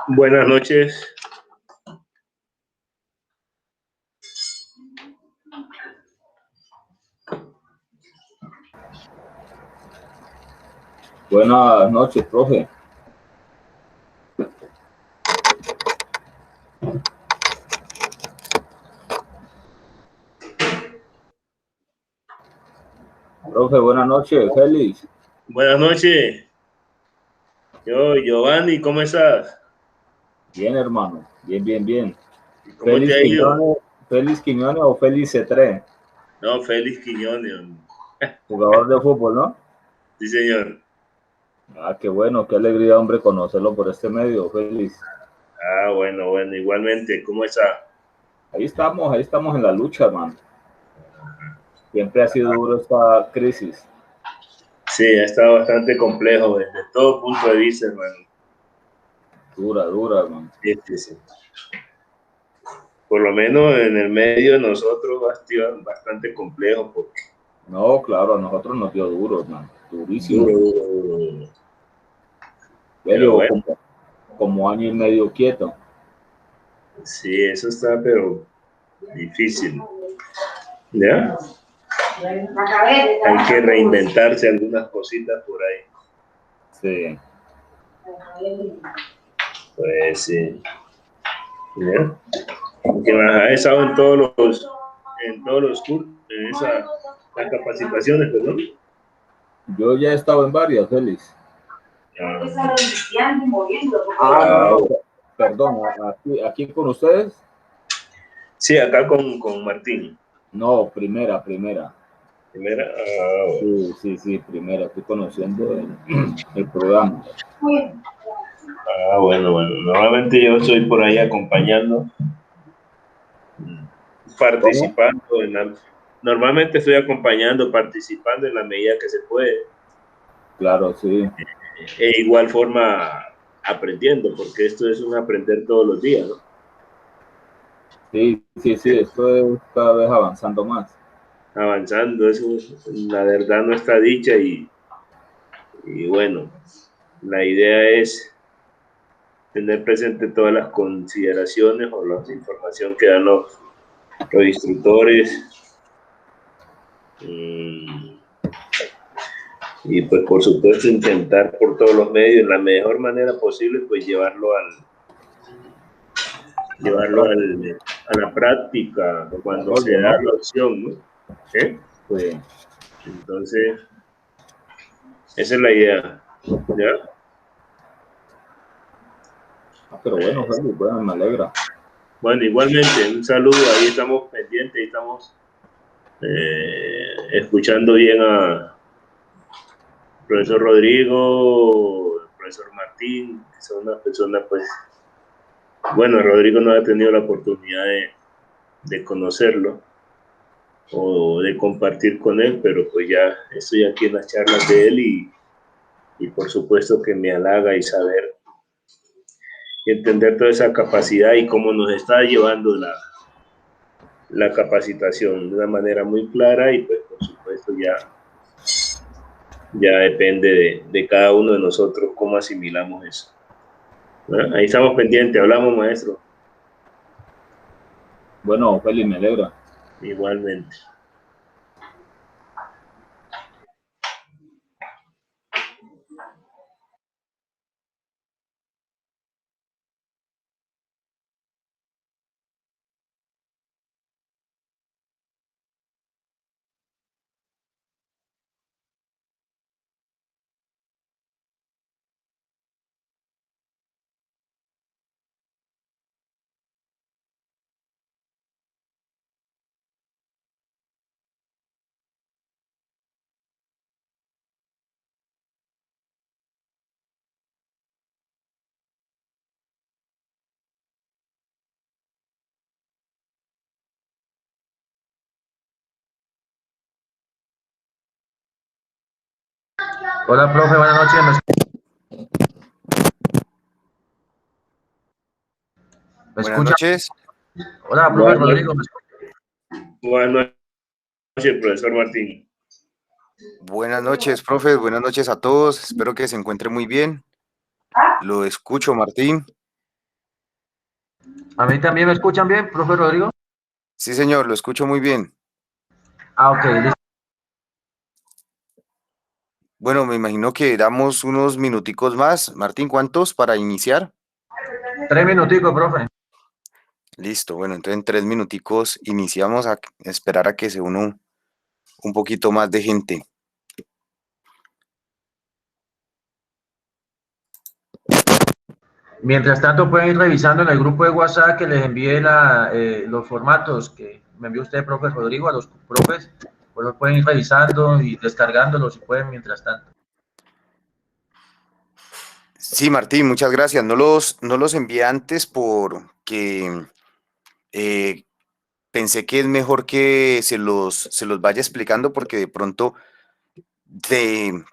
Buenas noches. Buenas noches, profe. Profe, buenas noches, Félix. Buenas noches. Giovanni, ¿cómo estás? Bien, hermano. Bien. ¿Cómo te ha ido? Félix Quiñones o Félix C3. No, Félix Quiñones. Jugador de fútbol, ¿no? Sí, señor. Ah, qué bueno, qué alegría, hombre, conocerlo por este medio, Félix. Ah, bueno, igualmente, ¿cómo está? Ahí estamos en la lucha, hermano. Siempre ha sido duro esta crisis. Sí, ha estado bastante complejo desde todo punto de vista, hermano. Dura, hermano. Sí. Por lo menos en el medio de nosotros ha sido bastante complejo porque... No, claro, a nosotros nos dio duro, hermano. Durísimo. Duro. Ya Pero llevo bueno. como año y medio quieto. Sí, eso está, pero difícil. ¿Ya? Hay que reinventarse algunas cositas por ahí. Sí. Pues sí. ¿Ya? Que ha estado en todos los cursos, en las capacitaciones, perdón. Yo ya he estado en varias, Félix. No. Perdón, aquí con ustedes. Sí, acá con Martín. No, primera. Primera. Bueno. Sí, primera. Estoy conociendo el programa. Bueno. Normalmente yo estoy por ahí acompañando, participando normalmente estoy acompañando, participando en la medida que se puede. Claro, sí. E igual forma aprendiendo, porque esto es un aprender todos los días, ¿no? Sí, esto es cada vez avanzando más. Avanzando, eso la verdad no está dicha y bueno, la idea es tener presente todas las consideraciones o la información que dan los instructores y pues por supuesto intentar por todos los medios, la mejor manera posible, pues llevarlo a la práctica cuando se da la opción, ¿no? ¿Sí? Sí. Entonces, esa es la idea, ¿ya? Pero bueno, Félix, bueno, me alegra. Bueno, igualmente, un saludo, ahí estamos pendientes, ahí estamos escuchando bien a profesor Rodrigo, el profesor Martín, que son unas personas, pues, bueno, Rodrigo no ha tenido la oportunidad de conocerlo o de compartir con él, pero pues ya estoy aquí en las charlas de él y por supuesto que me halaga y saber y entender toda esa capacidad y cómo nos está llevando la capacitación de una manera muy clara y pues por supuesto ya depende de cada uno de nosotros cómo asimilamos eso. ¿No? Ahí estamos pendientes, hablamos, maestro. Bueno, Félix, me alegra. Igualmente. Hola, profe, buenas noches. ¿Me Buenas escucha? noches. Hola, profe Rodrigo. Buenas noches, profesor Martín. Buenas noches, profe. Buenas noches a todos. Espero que se encuentre muy bien. Lo escucho, Martín. ¿A mí también me escuchan bien, profe Rodrigo? Sí, señor, lo escucho muy bien. Ah, ok, listo. Bueno, me imagino que damos unos minuticos más. Martín, ¿cuántos para iniciar? 3 minuticos, profe. Listo, bueno, entonces en 3 minuticos iniciamos a esperar a que se una un poquito más de gente. Mientras tanto, pueden ir revisando en el grupo de WhatsApp que les envíe los formatos que me envió usted, profe Rodrigo, a los profes. Pues los pueden ir revisando y descargándolos si pueden mientras tanto. Sí, Martín, muchas gracias. No los envié antes porque eh, pensé que es mejor que se los vaya explicando porque de pronto te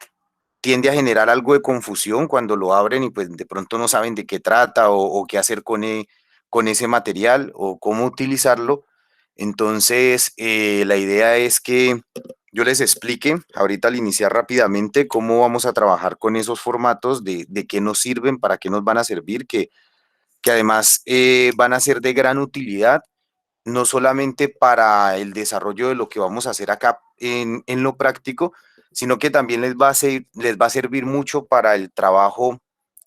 tiende a generar algo de confusión cuando lo abren y pues de pronto no saben de qué trata o qué hacer con ese material o cómo utilizarlo. Entonces, la idea es que yo les explique ahorita al iniciar rápidamente cómo vamos a trabajar con esos formatos, de qué nos sirven, para qué nos van a servir, que además van a ser de gran utilidad no solamente para el desarrollo de lo que vamos a hacer acá en lo práctico, sino que también les va a servir mucho para el trabajo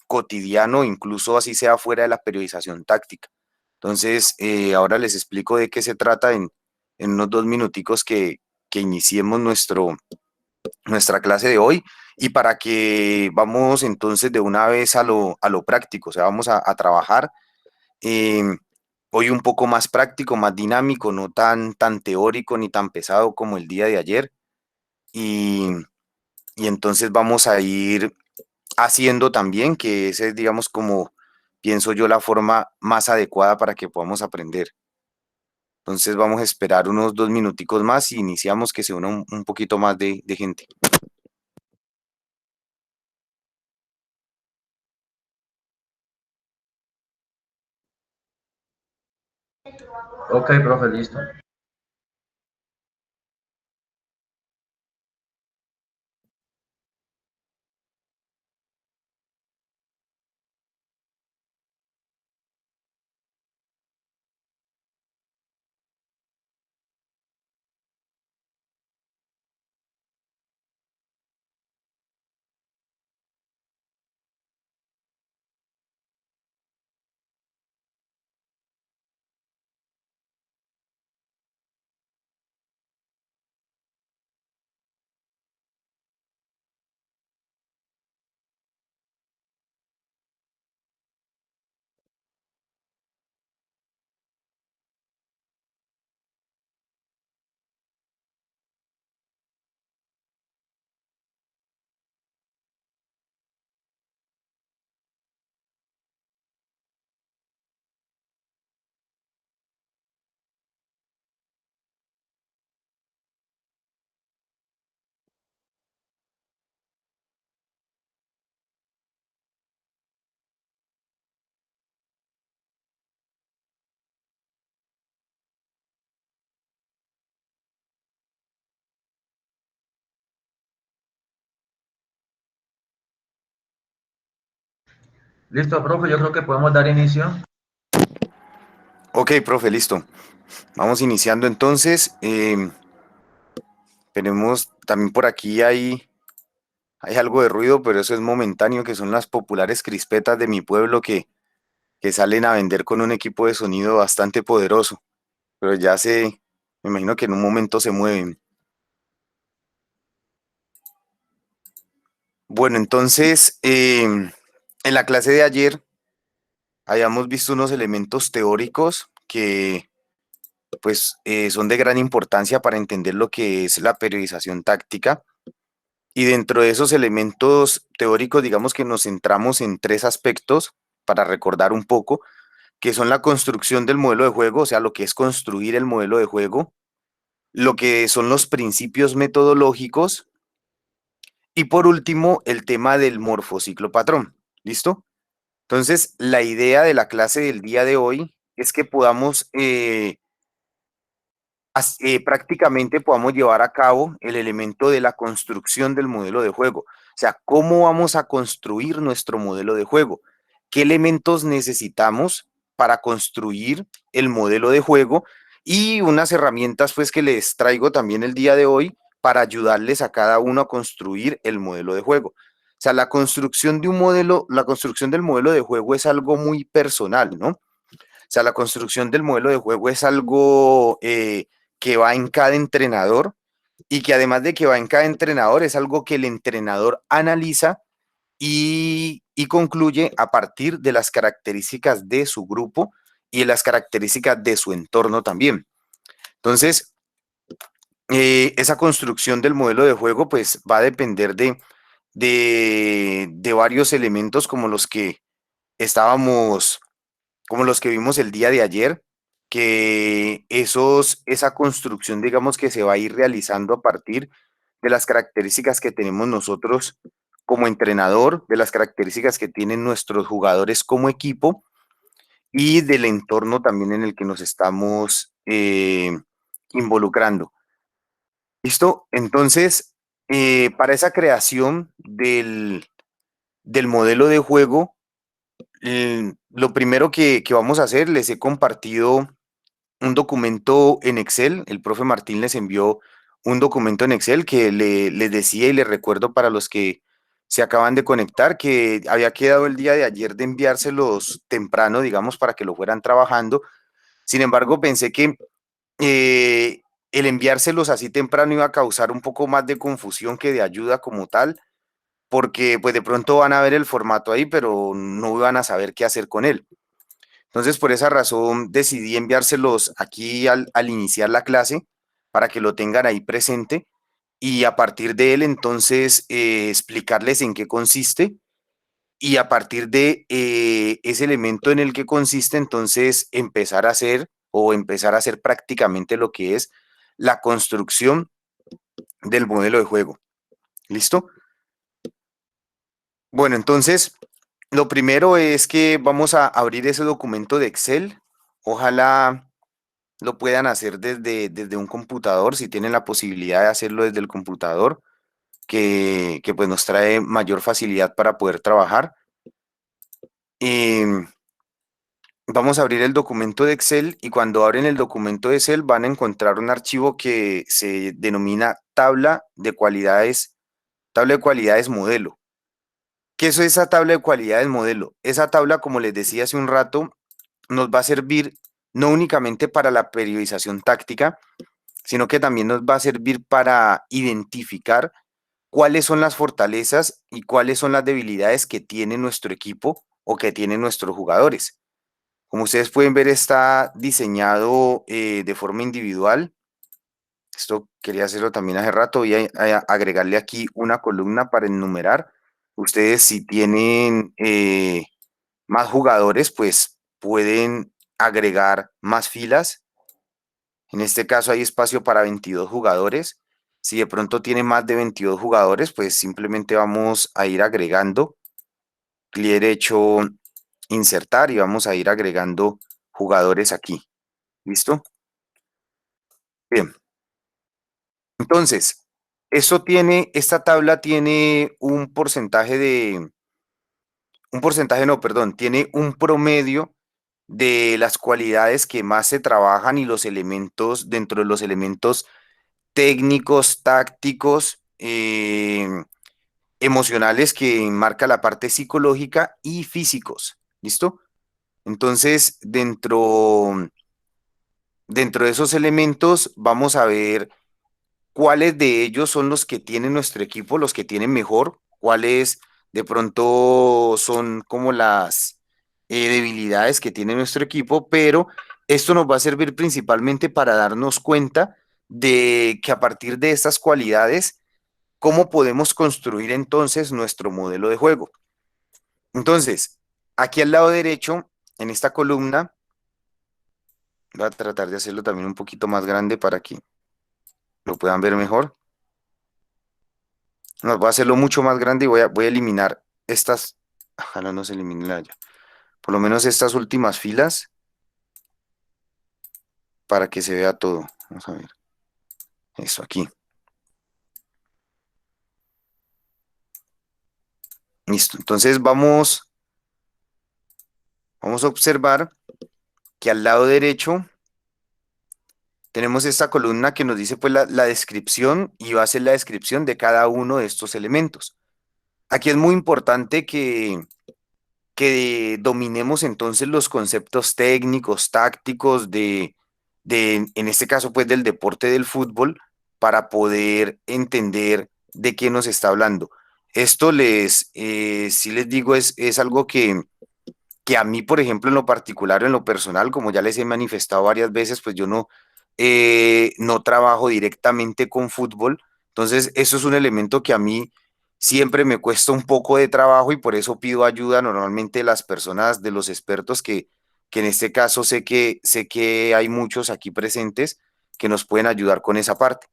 cotidiano, incluso así sea fuera de la periodización táctica. Entonces, ahora les explico de qué se trata en unos 2 minuticos que iniciemos nuestra clase de hoy y para que vamos entonces de una vez a lo práctico, o sea, vamos a trabajar. em, Hoy un poco más práctico, más dinámico, no tan teórico ni tan pesado como el día de ayer. Y, y entonces vamos a ir haciendo también, que ese es, digamos, como pienso yo, la forma más adecuada para que podamos aprender. Entonces vamos a esperar unos 2 minuticos más y iniciamos que se una un poquito más de gente. Ok, profe, listo. Listo, profe, yo creo que podemos dar inicio. Ok, profe, listo. Vamos iniciando entonces. Tenemos también por aquí hay algo de ruido, pero eso es momentáneo, que son las populares crispetas de mi pueblo que salen a vender con un equipo de sonido bastante poderoso, pero me imagino que en un momento se mueven. Bueno, entonces, en la clase de ayer habíamos visto unos elementos teóricos que pues son de gran importancia para entender lo que es la periodización táctica. Y dentro de esos elementos teóricos, digamos que nos centramos en 3 aspectos para recordar un poco, que son la construcción del modelo de juego, o sea, lo que es construir el modelo de juego, lo que son los principios metodológicos y por último, el tema del morfociclo patrón. ¿Listo? Entonces, la idea de la clase del día de hoy es que podamos prácticamente podamos llevar a cabo el elemento de la construcción del modelo de juego. O sea, cómo vamos a construir nuestro modelo de juego, qué elementos necesitamos para construir el modelo de juego y unas herramientas pues que les traigo también el día de hoy para ayudarles a cada uno a construir el modelo de juego. O sea, la construcción de un modelo, la construcción del modelo de juego es algo muy personal, ¿no? O sea, la construcción del modelo de juego es algo que va en cada entrenador y que además de que va en cada entrenador, es algo que el entrenador analiza y concluye a partir de las características de su grupo y de las características de su entorno también. Entonces, esa construcción del modelo de juego pues va a depender de varios elementos como los que estábamos, como los que vimos el día de ayer, que esa construcción, digamos, que se va a ir realizando a partir de las características que tenemos nosotros como entrenador, de las características que tienen nuestros jugadores como equipo y del entorno también en el que nos estamos involucrando. ¿Listo? Entonces, para esa creación del modelo de juego, lo primero que vamos a hacer, les he compartido un documento en Excel. El profe Martín les envió un documento en Excel que les decía y les recuerdo para los que se acaban de conectar que había quedado el día de ayer de enviárselos temprano, digamos, para que lo fueran trabajando. Sin embargo, pensé que el enviárselos así temprano iba a causar un poco más de confusión que de ayuda como tal, porque pues de pronto van a ver el formato ahí, pero no van a saber qué hacer con él. Entonces, por esa razón decidí enviárselos aquí al iniciar la clase para que lo tengan ahí presente y a partir de él entonces explicarles en qué consiste y a partir de ese elemento en el que consiste entonces empezar a hacer o empezar a hacer prácticamente lo que es la construcción del modelo de juego. ¿Listo? Bueno, entonces lo primero es que vamos a abrir ese documento de Excel. Ojalá lo puedan hacer desde un computador, si tienen la posibilidad de hacerlo desde el computador, que pues nos trae mayor facilidad para poder trabajar. Vamos a abrir el documento de Excel y cuando abren el documento de Excel van a encontrar un archivo que se denomina tabla de cualidades modelo. ¿Qué es esa tabla de cualidades modelo? Esa tabla, como les decía hace un rato, nos va a servir no únicamente para la periodización táctica, sino que también nos va a servir para identificar cuáles son las fortalezas y cuáles son las debilidades que tiene nuestro equipo o que tienen nuestros jugadores. Como ustedes pueden ver, está diseñado de forma individual. Esto quería hacerlo también hace rato. Voy a agregarle aquí una columna para enumerar. Ustedes si tienen más jugadores, pues pueden agregar más filas. En este caso hay espacio para 22 jugadores. Si de pronto tiene más de 22 jugadores, pues simplemente vamos a ir agregando. Clic derecho, insertar y vamos a ir agregando jugadores aquí. ¿Listo? Bien. Entonces, esta tabla tiene tiene un promedio de las cualidades que más se trabajan y los elementos, dentro de los elementos técnicos, tácticos, emocionales que marca la parte psicológica y físicos. ¿Listo? Entonces, dentro de esos elementos vamos a ver cuáles de ellos son los que tiene nuestro equipo, los que tienen mejor, cuáles de pronto son como las debilidades que tiene nuestro equipo, pero esto nos va a servir principalmente para darnos cuenta de que a partir de estas cualidades, ¿cómo podemos construir entonces nuestro modelo de juego? Entonces, aquí al lado derecho, en esta columna, voy a tratar de hacerlo también un poquito más grande para que lo puedan ver mejor. No, voy a hacerlo mucho más grande y voy a eliminar estas. Ojalá no se elimine la ya. Por lo menos estas últimas filas para que se vea todo. Vamos a ver. Eso aquí. Listo. Entonces vamos a observar aquí al lado derecho tenemos esta columna que nos dice pues la descripción y va a ser la descripción de cada uno de estos elementos. Aquí es muy importante que dominemos entonces los conceptos técnicos, tácticos en este caso pues del deporte del fútbol para poder entender de qué nos está hablando. Esto sí les digo, es algo que a mí, por ejemplo, en lo particular, en lo personal, como ya les he manifestado varias veces, pues yo no trabajo directamente con fútbol. Entonces, eso es un elemento que a mí siempre me cuesta un poco de trabajo y por eso pido ayuda normalmente de las personas, de los expertos que en este caso sé que hay muchos aquí presentes que nos pueden ayudar con esa parte.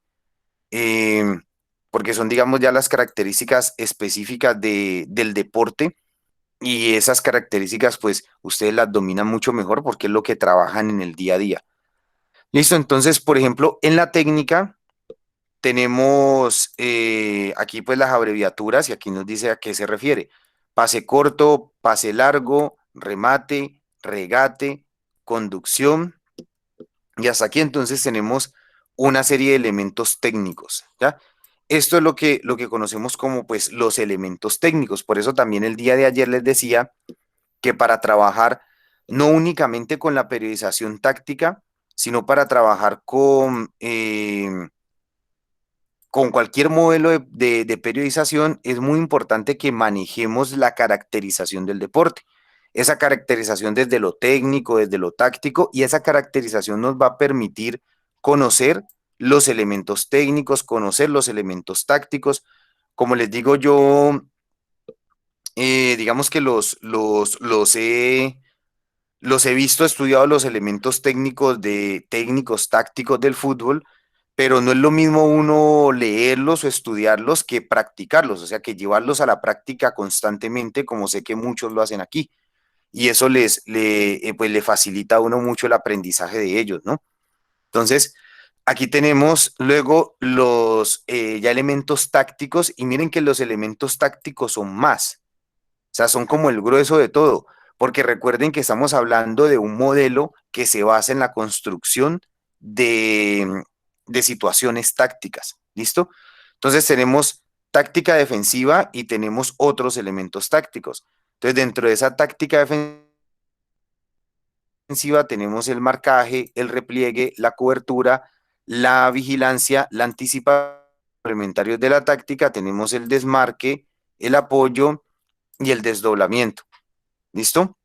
Em, Porque son, digamos, ya las características específicas del deporte y esas características, pues, ustedes las dominan mucho mejor porque es lo que trabajan en el día a día. Listo, entonces, por ejemplo, en la técnica tenemos aquí pues las abreviaturas y aquí nos dice a qué se refiere. Pase corto, pase largo, remate, regate, conducción y hasta aquí entonces tenemos una serie de elementos técnicos, ¿ya? Esto es lo que conocemos como pues los elementos técnicos. Por eso también el día de ayer les decía que para trabajar no únicamente con la periodización táctica, sino para trabajar con cualquier modelo de periodización, es muy importante que manejemos la caracterización del deporte. Esa caracterización desde lo técnico, desde lo táctico, y esa caracterización nos va a permitir conocer los elementos técnicos, conocer los elementos tácticos. Como les digo yo, digamos que los he visto, estudiado los elementos técnicos tácticos del fútbol, pero no es lo mismo uno leerlos o estudiarlos que practicarlos, o sea, que llevarlos a la práctica constantemente, como sé que muchos lo hacen aquí. Y eso pues le facilita a uno mucho el aprendizaje de ellos, ¿no? Entonces, aquí tenemos luego los ya elementos tácticos y miren que los elementos tácticos son más. O sea, son como el grueso de todo, porque recuerden que estamos hablando de un modelo que se basa en la construcción de situaciones tácticas. ¿Listo? Entonces tenemos táctica defensiva y tenemos otros elementos tácticos. Entonces, dentro de esa táctica defensiva tenemos el marcaje, el repliegue, la cobertura, la vigilancia, la anticipación. Complementarios de la táctica tenemos el desmarque, el apoyo y el desdoblamiento. ¿Listo?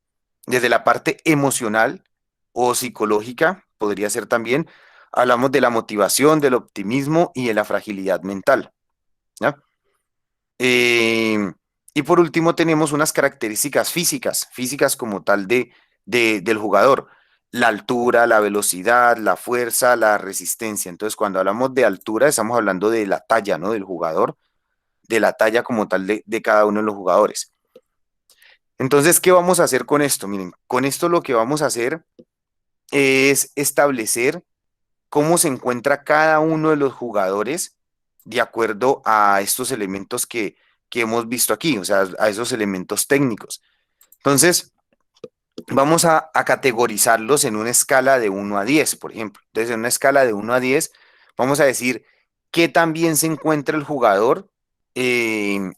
Desde la parte emocional o psicológica, podría ser también, hablamos de la motivación, del optimismo y de la fragilidad mental. ¿Ya? Eh, y por último tenemos unas características físicas como tal del jugador. La altura, la velocidad, la fuerza, la resistencia. Entonces, cuando hablamos de altura, estamos hablando de la talla, ¿no? Del jugador, de la talla como tal de cada uno de los jugadores. Entonces, ¿qué vamos a hacer con esto? Miren, con esto lo que vamos a hacer es establecer cómo se encuentra cada uno de los jugadores de acuerdo a estos elementos que hemos visto aquí, o sea, a esos elementos técnicos. Entonces, vamos a categorizarlos en una escala de 1 a 10, por ejemplo. Entonces, en una escala de 1 a 10, vamos a decir qué tan bien se encuentra el jugador en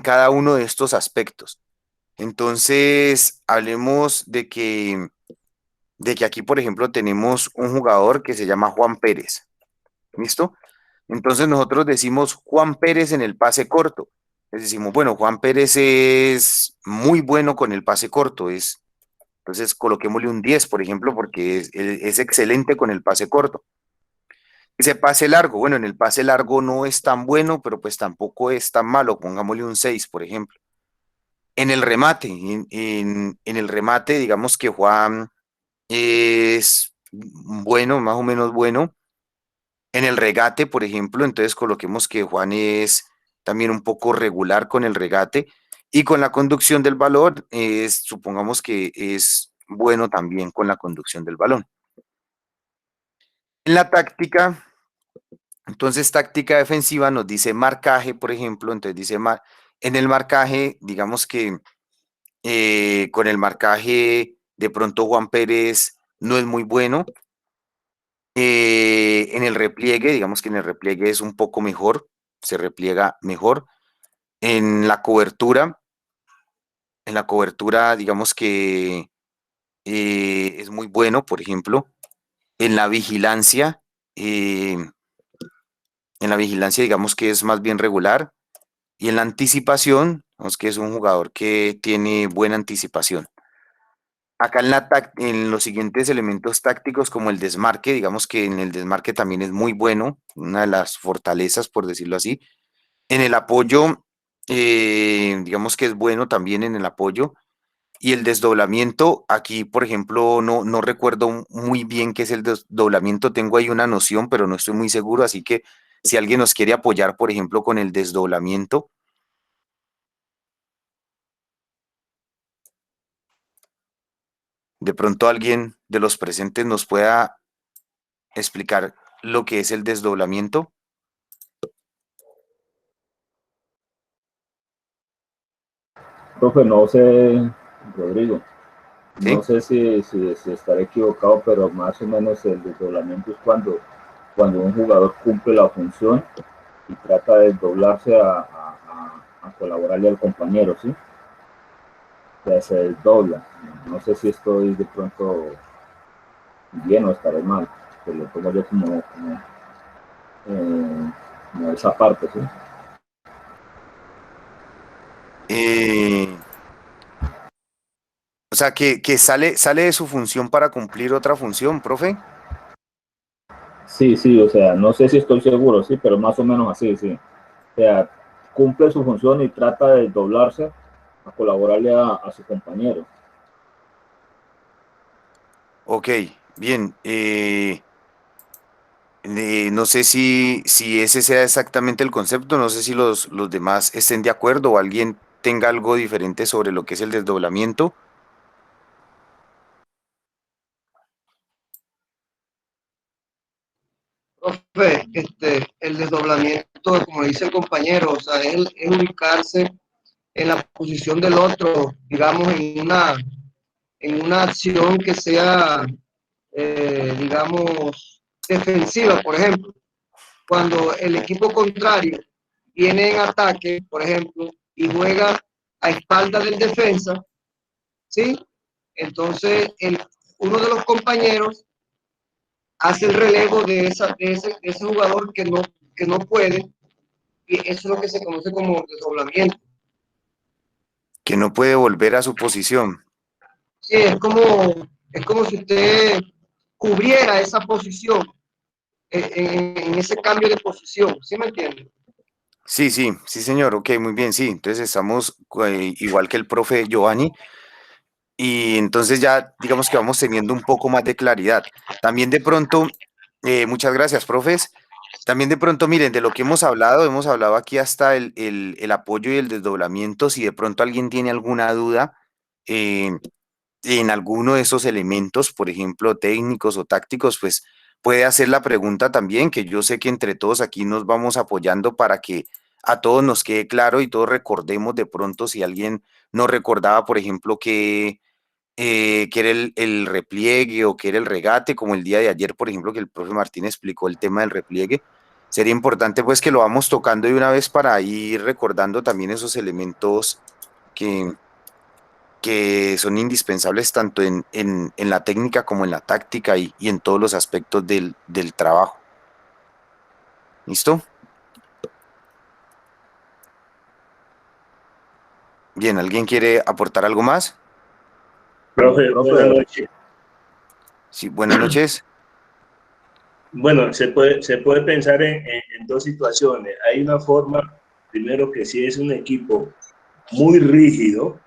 cada uno de estos aspectos. Entonces, hablemos de que aquí, por ejemplo, tenemos un jugador que se llama Juan Pérez. ¿Listo? Entonces nosotros decimos Juan Pérez en el pase corto. Les decimos, bueno, Juan Pérez es muy bueno con el pase corto. Entonces coloquémosle un 10, por ejemplo, porque es excelente con el pase corto. Ese pase largo, bueno, en el pase largo no es tan bueno, pero pues tampoco es tan malo. Pongámosle un 6, por ejemplo. En el remate, en el remate, digamos que Juan es bueno, más o menos bueno. En el regate, por ejemplo, entonces coloquemos que Juan es también un poco regular con el regate y con la conducción del balón, supongamos que es bueno también con la conducción del balón. En la táctica, entonces táctica defensiva nos dice marcaje, por ejemplo, entonces dice en el marcaje, digamos que con el marcaje de pronto Juan Pérez no es muy bueno. En el repliegue, digamos que en el repliegue es un poco mejor, se repliega mejor. En la cobertura, digamos que es muy bueno, por ejemplo. En la vigilancia, eh, digamos que es más bien regular. Y en la anticipación, digamos que es un jugador que tiene buena anticipación. Acá en los siguientes elementos tácticos, como el desmarque, digamos que en el desmarque también es muy bueno, una de las fortalezas, por decirlo así. En el apoyo, digamos que es bueno también en el apoyo. Y el desdoblamiento, aquí, por ejemplo, no recuerdo muy bien qué es el desdoblamiento, tengo ahí una noción, pero no estoy muy seguro, así que si alguien nos quiere apoyar, por ejemplo, con el desdoblamiento, de pronto alguien de los presentes nos pueda explicar lo que es el desdoblamiento. Profe, no sé, Rodrigo, ¿Sí? no sé si estaré equivocado, pero más o menos el desdoblamiento es cuando un jugador cumple la función y trata de doblarse a colaborarle al compañero, ¿sí? O sea, se desdobla. No sé si estoy de pronto bien o estaré mal, que lo tomo yo como esa parte, ¿sí? Eh, o sea, que sale de su función para cumplir otra función, profe. Sí, sí, o sea, no sé si estoy seguro, sí, pero más o menos así, sí. O sea, cumple su función y trata de doblarse a colaborarle a su compañero. Ok, bien. No sé si ese sea exactamente el concepto, no sé si los demás estén de acuerdo o alguien tenga algo diferente sobre lo que es el desdoblamiento. Profe, el desdoblamiento, como dice el compañero, o sea, es ubicarse en la posición del otro, digamos, en una acción que sea, digamos, defensiva, por ejemplo. Cuando el equipo contrario viene en ataque, por ejemplo, y juega a espalda del defensa, ¿sí? Entonces, uno de los compañeros hace el relevo de ese jugador que no puede, y eso es lo que se conoce como desdoblamiento. Que no puede volver a su posición. Sí, es como si usted cubriera esa posición en ese cambio de posición, ¿sí me entiende? Sí, sí, sí, señor, ok, muy bien, sí. Entonces estamos igual que el profe Giovanni y entonces ya digamos que vamos teniendo un poco más de claridad. También de pronto, muchas gracias, profes. También de pronto, miren, de lo que hemos hablado aquí hasta el apoyo y el desdoblamiento. Si de pronto alguien tiene alguna duda eh, en alguno de esos elementos, por ejemplo, técnicos o tácticos, pues puede hacer la pregunta también, que yo sé que entre todos aquí nos vamos apoyando para que a todos nos quede claro y todos recordemos de pronto si alguien no recordaba, por ejemplo, que era el repliegue o que era el regate, como el día de ayer, por ejemplo, que el profe Martín explicó el tema del repliegue. Sería importante pues que lo vamos tocando de una vez para ir recordando también esos elementos que, que son indispensables tanto en la técnica como en la táctica y en todos los aspectos del trabajo. ¿Listo? Bien, ¿alguien quiere aportar algo más? Profe, buenas Profe, noches. Sí, buenas noches. Bueno, se puede pensar en dos situaciones. Hay una forma, primero, que si es un equipo muy rígido,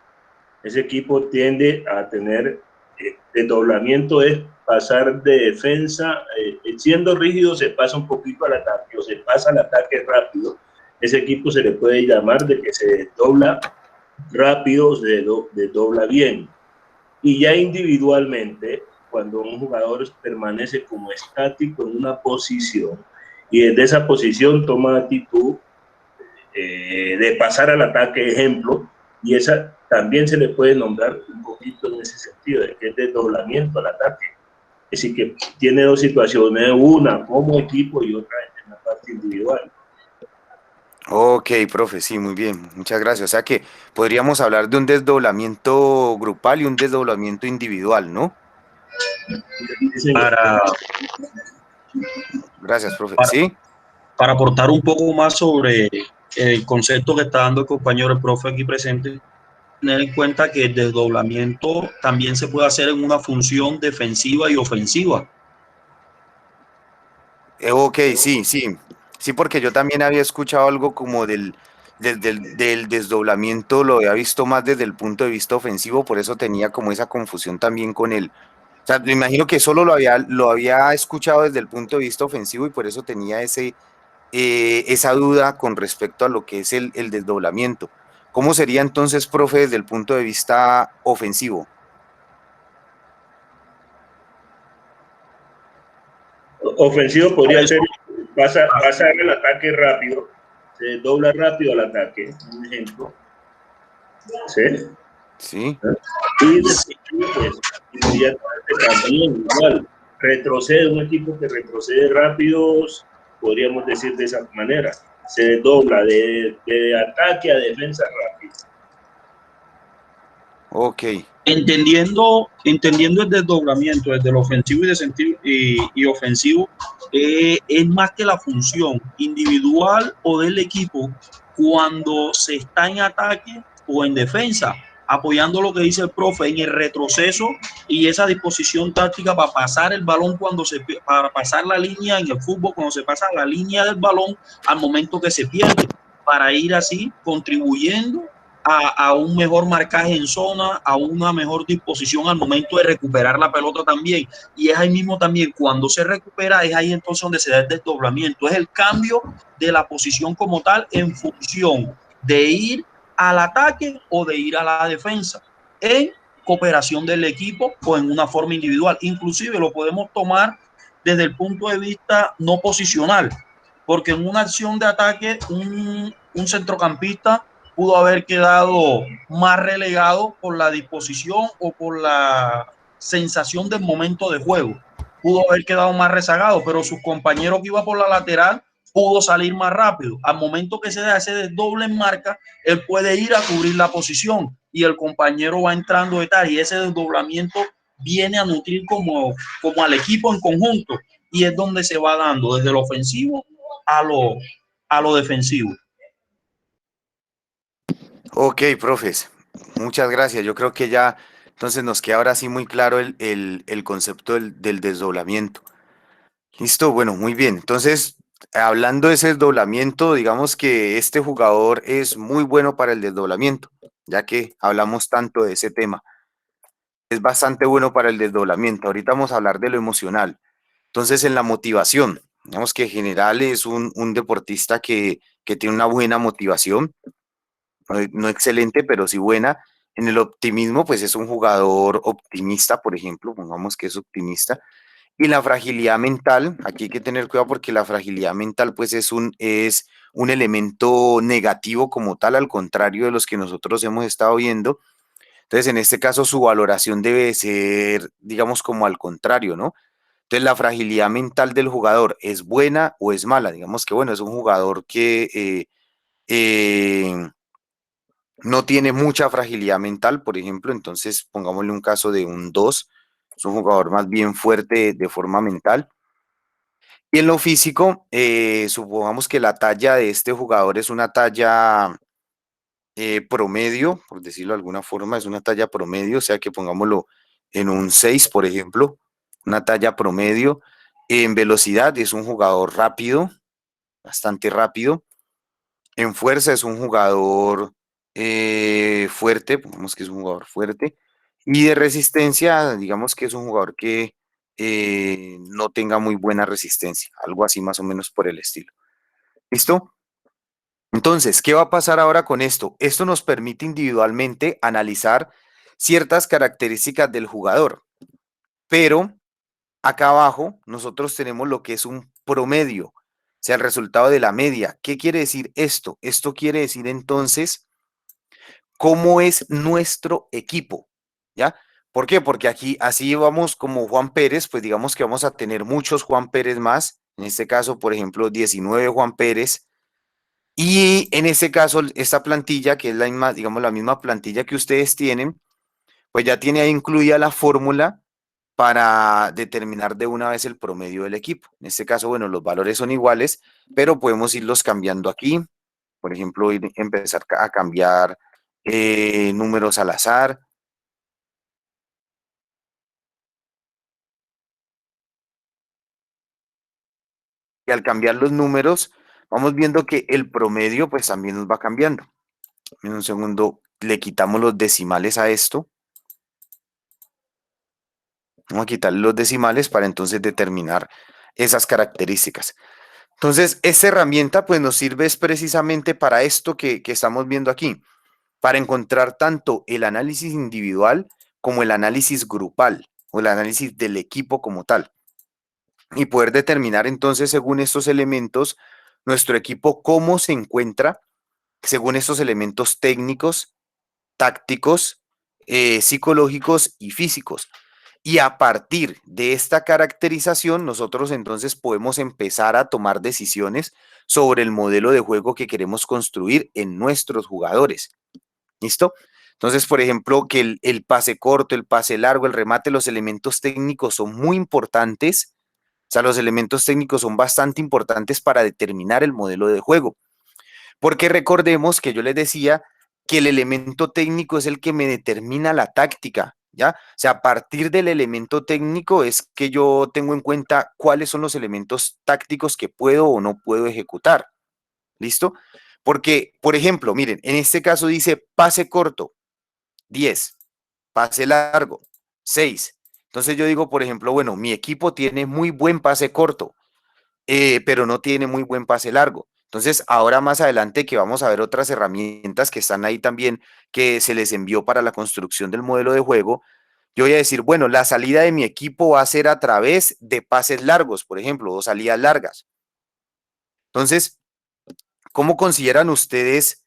ese equipo tiende a tener desdoblamiento, es pasar de defensa, siendo rígido se pasa un poquito al ataque o se pasa al ataque rápido. Ese equipo se le puede llamar de que se desdobla rápido, se desdobla bien. Y ya individualmente, cuando un jugador permanece como estático en una posición y desde esa posición toma actitud de pasar al ataque, ejemplo, y esa también se le puede nombrar un poquito en ese sentido, de que es desdoblamiento al ataque. Es decir, que tiene dos situaciones, una como equipo y otra en la parte individual. Ok, profe, sí, muy bien, muchas gracias. O sea que podríamos hablar de un desdoblamiento grupal y un desdoblamiento individual, ¿no? Para, Gracias, profe. para, ¿Sí? para aportar un poco más sobre el concepto que está dando el compañero, el profe aquí presente, tener en cuenta que el desdoblamiento también se puede hacer en una función defensiva y ofensiva. Ok, sí, sí. Sí, porque yo también había escuchado algo como del desdoblamiento, lo había visto más desde el punto de vista ofensivo, por eso tenía como esa confusión también con él. O sea, me imagino que solo lo había escuchado desde el punto de vista ofensivo y por eso tenía esa duda con respecto a lo que es el desdoblamiento. ¿Cómo sería entonces, profe, desde el punto de vista ofensivo? Ofensivo Por podría eso, ser pasar el ataque rápido, se dobla rápido al ataque, un ejemplo. ¿Sí? Sí. Y defensivo, pues, inmediatamente también igual. Retrocede, un equipo que retrocede rápido, podríamos decir de esa manera. Se dobla de ataque a defensa rápido. Ok. entendiendo el desdoblamiento desde el ofensivo y ofensivo, es más que la función individual o del equipo cuando se está en ataque o en defensa, apoyando lo que dice el profe en el retroceso y esa disposición táctica para pasar el balón para pasar la línea en el fútbol, cuando se pasa la línea del balón al momento que se pierde, para ir así contribuyendo a un mejor marcaje en zona, a una mejor disposición al momento de recuperar la pelota también. Y es ahí mismo también, cuando se recupera, es ahí entonces donde se da el desdoblamiento. Es el cambio de la posición como tal en función de ir al ataque o de ir a la defensa, en cooperación del equipo o en una forma individual. Inclusive lo podemos tomar desde el punto de vista no posicional, porque en una acción de ataque un centrocampista pudo haber quedado más relegado por la disposición o por la sensación del momento de juego. Pudo haber quedado más rezagado, pero su compañero que iba por la lateral pudo salir más rápido. Al momento que se da ese desdoble en marca, él puede ir a cubrir la posición y el compañero va entrando de tal y ese desdoblamiento viene a nutrir como al equipo en conjunto y es donde se va dando desde lo ofensivo a lo defensivo. Ok, profes, muchas gracias. Yo creo que ya entonces nos queda ahora sí muy claro el concepto del desdoblamiento. Listo, bueno, muy bien. Entonces, hablando de ese desdoblamiento, digamos que este jugador es muy bueno para el desdoblamiento, ya que hablamos tanto de ese tema. Es bastante bueno para el desdoblamiento. Ahorita vamos a hablar de lo emocional. Entonces, en la motivación, digamos que en general es un deportista que tiene una buena motivación, no excelente, pero sí buena. En el optimismo, pues es un jugador optimista, por ejemplo, pongamos que es optimista. Y la fragilidad mental, aquí hay que tener cuidado porque la fragilidad mental, pues es un elemento negativo como tal, al contrario de los que nosotros hemos estado viendo. Entonces, en este caso, su valoración debe ser, digamos, como al contrario, ¿no? Entonces, la fragilidad mental del jugador es buena o es mala. Digamos que, bueno, es un jugador que no tiene mucha fragilidad mental, por ejemplo, entonces pongámosle un caso de un 2, es un jugador más bien fuerte de forma mental. Y en lo físico, supongamos que la talla de este jugador es una talla promedio, por decirlo de alguna forma, es una talla promedio, o sea que pongámoslo en un 6, por ejemplo, una talla promedio. En velocidad es un jugador rápido, bastante rápido. En fuerza es un jugador fuerte, pongamos que es un jugador fuerte. Y de resistencia, digamos que es un jugador que no tenga muy buena resistencia, algo así más o menos por el estilo. ¿Listo? Entonces, ¿qué va a pasar ahora con esto? Esto nos permite individualmente analizar ciertas características del jugador, pero acá abajo nosotros tenemos lo que es un promedio, o sea, el resultado de la media. ¿Qué quiere decir esto? Esto quiere decir entonces cómo es nuestro equipo, ¿ya? ¿Por qué? Porque aquí así vamos como Juan Pérez, pues digamos que vamos a tener muchos Juan Pérez más, en este caso, por ejemplo, 19 Juan Pérez, y en este caso, esta plantilla, que es la misma, digamos, la misma plantilla que ustedes tienen, pues ya tiene ahí incluida la fórmula para determinar de una vez el promedio del equipo. En este caso, bueno, los valores son iguales, pero podemos irlos cambiando aquí. Por ejemplo, empezar a cambiar números al azar. Y al cambiar los números, vamos viendo que el promedio pues también nos va cambiando. En un segundo le quitamos los decimales a esto. Vamos a quitarle los decimales para entonces determinar esas características. Entonces, esta herramienta pues nos sirve es precisamente para esto que estamos viendo aquí, para encontrar tanto el análisis individual como el análisis grupal o el análisis del equipo como tal. Y poder determinar entonces, según estos elementos, nuestro equipo cómo se encuentra, según estos elementos técnicos, tácticos, psicológicos y físicos. Y a partir de esta caracterización, nosotros entonces podemos empezar a tomar decisiones sobre el modelo de juego que queremos construir en nuestros jugadores. ¿Listo? Entonces, por ejemplo, que el pase corto, el pase largo, el remate, los elementos técnicos son muy importantes. O sea, los elementos técnicos son bastante importantes para determinar el modelo de juego. Porque recordemos que yo les decía que el elemento técnico es el que me determina la táctica, ¿ya? O sea, a partir del elemento técnico es que yo tengo en cuenta cuáles son los elementos tácticos que puedo o no puedo ejecutar. ¿Listo? Porque, por ejemplo, miren, en este caso dice pase corto, 10, pase largo, 6. Entonces yo digo, por ejemplo, bueno, mi equipo tiene muy buen pase corto, pero no tiene muy buen pase largo. Entonces, ahora más adelante que vamos a ver otras herramientas que están ahí también, que se les envió para la construcción del modelo de juego, yo voy a decir, bueno, la salida de mi equipo va a ser a través de pases largos, por ejemplo, o salidas largas. Entonces, ¿cómo consideran ustedes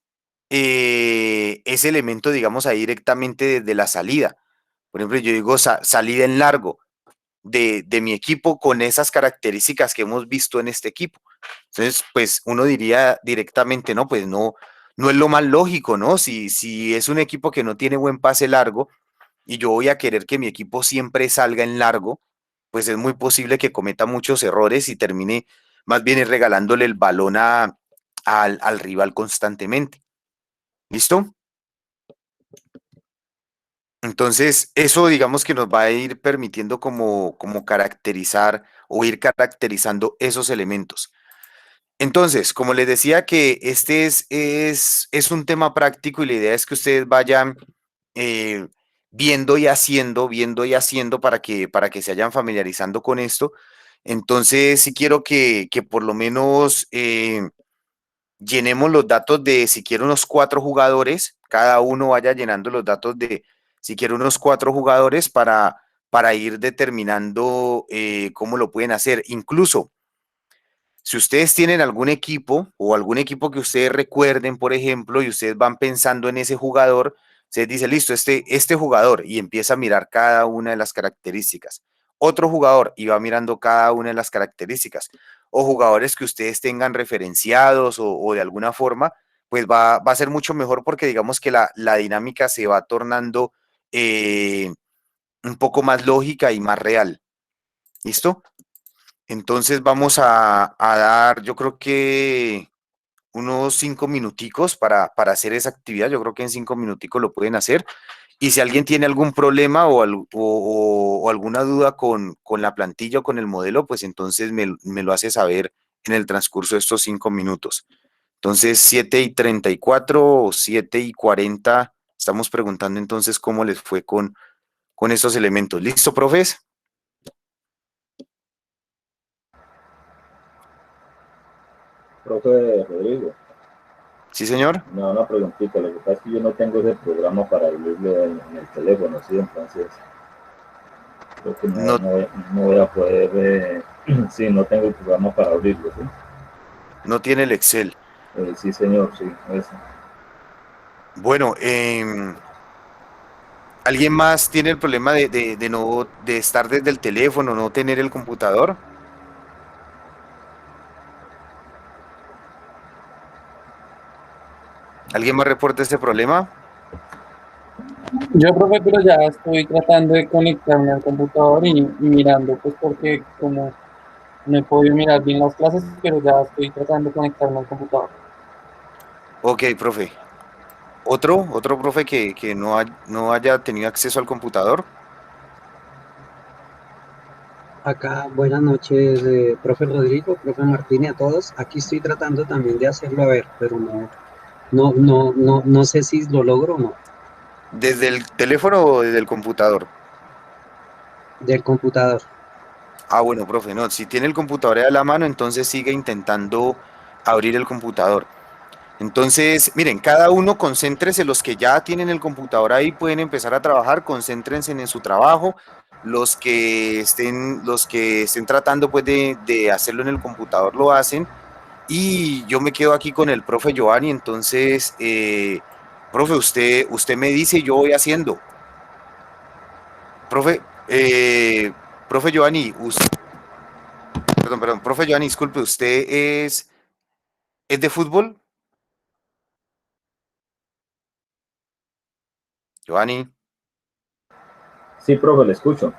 ese elemento, digamos, ahí directamente desde la salida? Por ejemplo, yo digo salida en largo de mi equipo con esas características que hemos visto en este equipo. Entonces, pues uno diría directamente, no, pues no es lo más lógico, ¿no? Si es un equipo que no tiene buen pase largo y yo voy a querer que mi equipo siempre salga en largo, pues es muy posible que cometa muchos errores y termine más bien regalándole el balón al rival constantemente. ¿Listo? Entonces, eso digamos que nos va a ir permitiendo como caracterizar o ir caracterizando esos elementos. Entonces, como les decía que este es un tema práctico y la idea es que ustedes vayan eh, viendo y haciendo para que se vayan familiarizando con esto. Entonces, sí quiero que por lo menos llenemos los datos de si quiero unos 4 jugadores, cada uno vaya llenando los datos de si quiero unos 4 jugadores para ir determinando cómo lo pueden hacer. Incluso, si ustedes tienen algún equipo o algún equipo que ustedes recuerden, por ejemplo, y ustedes van pensando en ese jugador, se dice, listo, este jugador, y empieza a mirar cada una de las características. Otro jugador y va mirando cada una de las características. O jugadores que ustedes tengan referenciados o de alguna forma, pues va a ser mucho mejor porque digamos que la dinámica se va tornando un poco más lógica y más real. ¿Listo? Entonces vamos a dar, yo creo que unos 5 minuticos para hacer esa actividad. Yo creo que en 5 minuticos lo pueden hacer. Y si alguien tiene algún problema o alguna duda con la plantilla o con el modelo, pues entonces me lo hace saber en el transcurso de estos 5 minutos. Entonces, 7:34 o 7:40, estamos preguntando entonces cómo les fue con estos elementos. ¿Listo, profes? Profe Rodrigo, Sí, señor. una preguntita. Lo que pasa es que yo no tengo ese programa para abrirlo en el teléfono, ¿sí? Entonces, creo que No, no voy a poder, sí, no tengo el programa para abrirlo, ¿sí? no tiene el Excel. Sí, señor, sí, eso. Bueno, ¿Alguien más tiene el problema de estar desde el teléfono, no tener el computador? ¿Alguien más reporta este problema? Yo, profe, pero ya estoy tratando de conectarme al computador y mirando, pues porque como no he podido mirar bien las clases, pero ya estoy tratando de conectarme al computador. Ok, profe. ¿Otro profe que no haya tenido acceso al computador? Acá, buenas noches, profe Rodrigo, profe Martín y a todos. Aquí estoy tratando también de hacerlo a ver, pero no sé si lo logro o no, ¿Desde el teléfono o desde el computador? del computador. Ah, bueno, profe, no, si tiene el computador ahí a la mano, entonces sigue intentando abrir el computador. Entonces, miren, cada uno concéntrese, los que ya tienen el computador ahí pueden empezar a trabajar, concéntrense en su trabajo, los que estén tratando pues de hacerlo en el computador lo hacen, y yo me quedo aquí con el profe Giovanni, entonces, profe, usted me dice, yo voy haciendo. Profe, profe Giovanni, perdón, profe Giovanni, disculpe, ¿usted es de fútbol? Giovanni, Sí, profe, le escucho.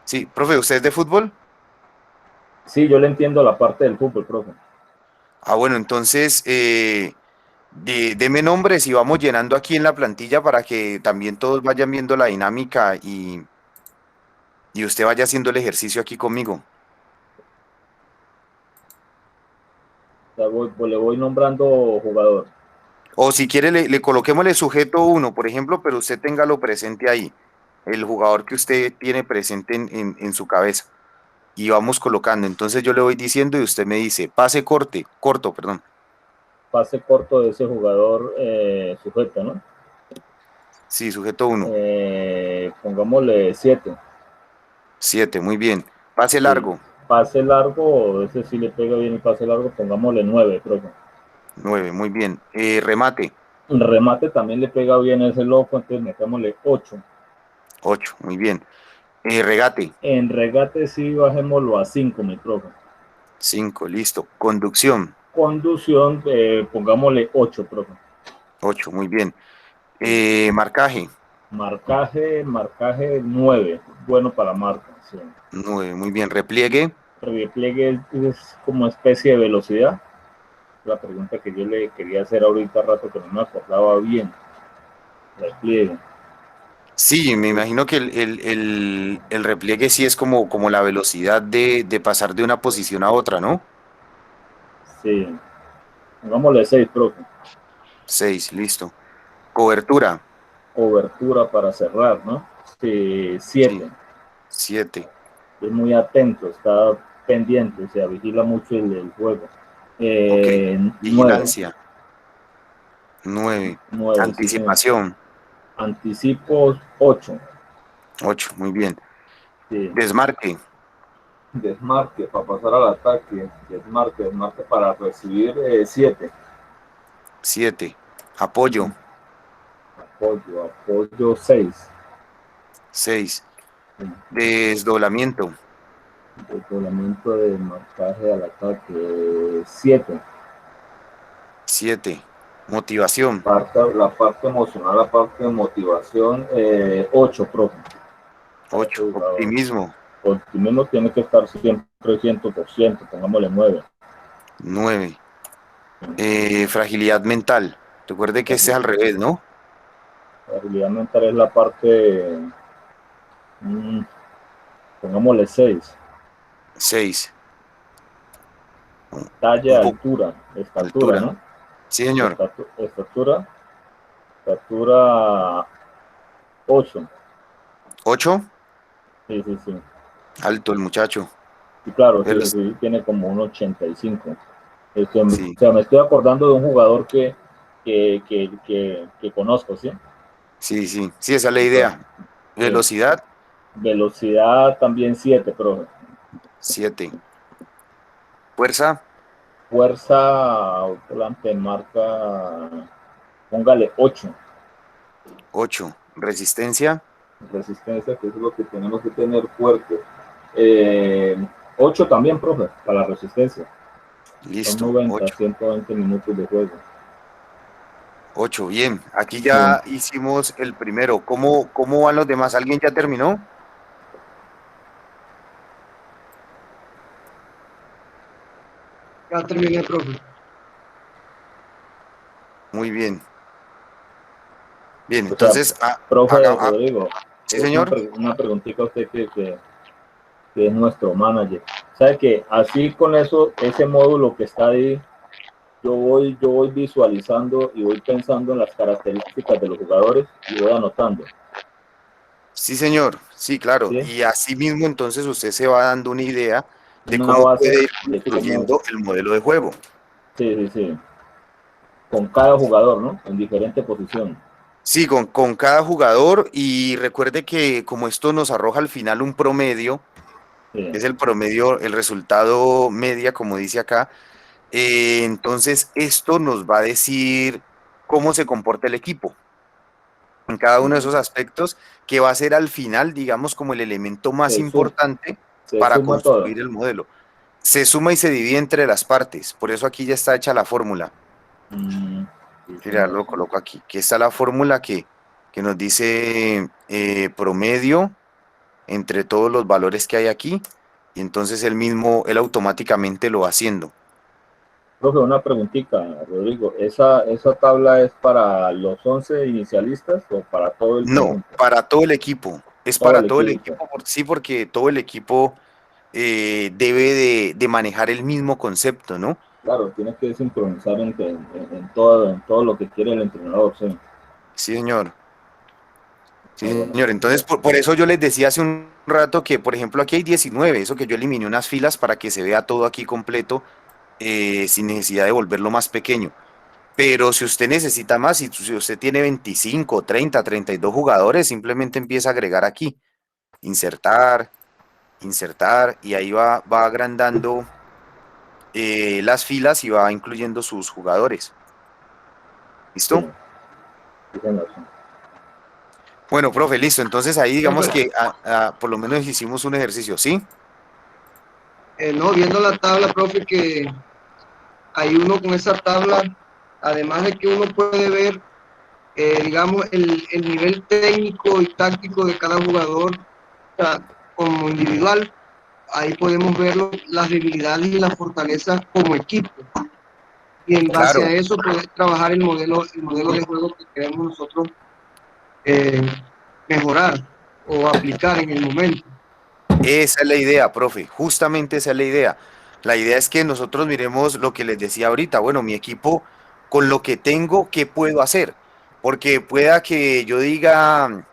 sí, profe, ¿usted es de fútbol? Sí, yo le entiendo la parte del fútbol, profe. Ah, bueno, entonces, deme nombres y vamos llenando aquí en la plantilla para que también todos vayan viendo la dinámica y usted vaya haciendo el ejercicio aquí conmigo. Le voy nombrando jugador. O si quiere, le coloquémosle sujeto uno, por ejemplo, pero usted téngalo presente ahí, el jugador que usted tiene presente en su cabeza. Y vamos colocando. Entonces yo le voy diciendo y usted me dice, pase corto, perdón. Pase corto de ese jugador sujeto, ¿no? Sí, sujeto uno. Pongámosle 7. 7, muy bien. Pase Sí. largo, Pase largo, ese sí le pega bien el pase largo, pongámosle 9, profe. 9, muy bien. Remate, Remate también le pega bien ese loco, entonces metámosle 8. 8, muy bien. Regate, En regate sí bajémoslo a 5, mi profe. 5, listo. Conducción, Conducción, pongámosle 8, profe. 8, muy bien. Marcaje, Marcaje 9, bueno para marca. Sí. 9, muy bien. Repliegue, Repliegue es como especie de velocidad. La pregunta que yo le quería hacer ahorita rato que no me acordaba bien. Repliegue. sí, me imagino que el repliegue sí es como la velocidad de pasar de una posición a otra, ¿no? Sí. Pongámosle 6, profe. 6, listo. Cobertura, Cobertura para cerrar, ¿no? Sí, 7. sí, 7. Es muy atento, está pendiente, o sea, vigila mucho el juego. Ok. 9. Vigilancia, 9. 9, sí, señor. Anticipación, Anticipos 8. 8, muy bien. Sí. Desmarque, Desmarque para pasar al ataque. Desmarque para recibir 7. 7. Apoyo, Apoyo 6. 6. Desdoblamiento, Desdoblamiento de marcaje al ataque 7. 7. Motivación, La parte emocional, la parte de motivación 8, profe. Para ese 8. jugador. Optimismo, Optimismo tiene que estar siempre 100%, pongámosle 9. 9. Fragilidad mental. Recuerde que este es al revés, ¿no? La habilidad mental es la parte, mmm, pongámosle 6. 6. Talla, Un poco estatura, altura. ¿no? Sí, señor. Estatura 8. 8. Sí, sí, sí. Alto el muchacho. Y claro, sí, Veloz- sí, tiene como un 85. O Sí, sea, me estoy acordando de un jugador que conozco, ¿sí? sí, sí. Sí, esa es la Entonces, idea. sí. Velocidad, Velocidad también 7, pero 7. Fuerza, fuerza volante marca, póngale 8. 8. Resistencia. Resistencia, que es lo que tenemos que tener fuerte. 8 también, profe, para la resistencia. Listo. Son 90, 8. 120 minutos de juego. 8, bien. Aquí ya hicimos el primero. ¿Cómo van los demás? ¿Alguien ya terminó? Ya terminé, profe. Muy bien. Bien, O sea, entonces, profe Rodrigo, sí, señor. una preguntita a usted que es nuestro manager. ¿Sabe que así con ese módulo que está ahí, yo voy visualizando y voy pensando en las características de los jugadores y voy anotando? Sí, señor. Sí, claro. ¿Sí? Y así mismo entonces usted se va dando una idea de Una cómo base puede ir de cómo, construyendo el modelo de juego. sí. Con cada jugador, ¿no? En diferente posición. Sí, con cada jugador, y recuerde que como esto nos arroja al final un promedio, Sí. que es el promedio, el resultado media, como dice acá, entonces esto nos va a decir cómo se comporta el equipo en cada uno de esos aspectos, que va a ser al final, digamos, como el elemento más importante Se para suma todo. construir el modelo. Se suma y se divide entre las partes, por eso aquí ya está hecha la fórmula. Mira, lo coloco aquí. Aquí está la fórmula que nos dice promedio entre todos los valores que hay aquí, y entonces él automáticamente lo va haciendo. Profe, una preguntita, Rodrigo. ¿Esa tabla es para los 11 inicialistas o para todo el No, conjunto? para todo el equipo. Es Todo para el todo el equipo. equipo, sí, porque todo el equipo debe de manejar el mismo concepto, ¿no? Claro, tiene que sincronizar en todo lo que quiere el entrenador, sí. Sí, señor. Sí, Bueno, señor. Entonces, por eso yo les decía hace un rato que, por ejemplo, aquí hay 19, eso que yo eliminé unas filas para que se vea todo aquí completo, sin necesidad de volverlo más pequeño. Pero si usted necesita más, si usted tiene 25, 30, 32 jugadores, simplemente empieza a agregar aquí, insertar, insertar, y ahí va agrandando las filas y va incluyendo sus jugadores. ¿Listo? Sí, señor. Bueno, profe, listo. Entonces ahí digamos que por lo menos hicimos un ejercicio, ¿sí? No, viendo la tabla, profe, que hay uno con esa tabla, además de que uno puede ver, digamos, el nivel técnico y táctico de cada jugador, o sea, como individual, ahí podemos ver las debilidades y las fortalezas como equipo. Y en base Claro. a eso poder trabajar el modelo de juego que queremos nosotros mejorar o aplicar en el momento. Esa es la idea, profe. Justamente esa es la idea. La idea es que nosotros miremos lo que les decía ahorita. Bueno, mi equipo, con lo que tengo, ¿qué puedo hacer? Porque pueda que yo diga,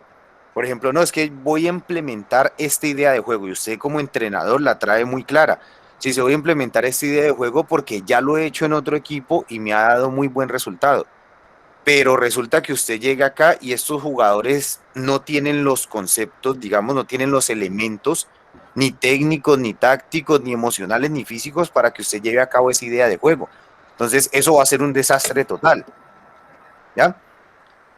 por ejemplo, no, es que voy a implementar esta idea de juego y usted como entrenador la trae muy clara. Si se voy a implementar esta idea de juego porque ya lo he hecho en otro equipo y me ha dado muy buen resultado. Pero resulta que usted llega acá y estos jugadores no tienen los conceptos, digamos, no tienen los elementos, ni técnicos, ni tácticos, ni emocionales, ni físicos para que usted lleve a cabo esa idea de juego. Entonces, eso va a ser un desastre total. ¿Ya?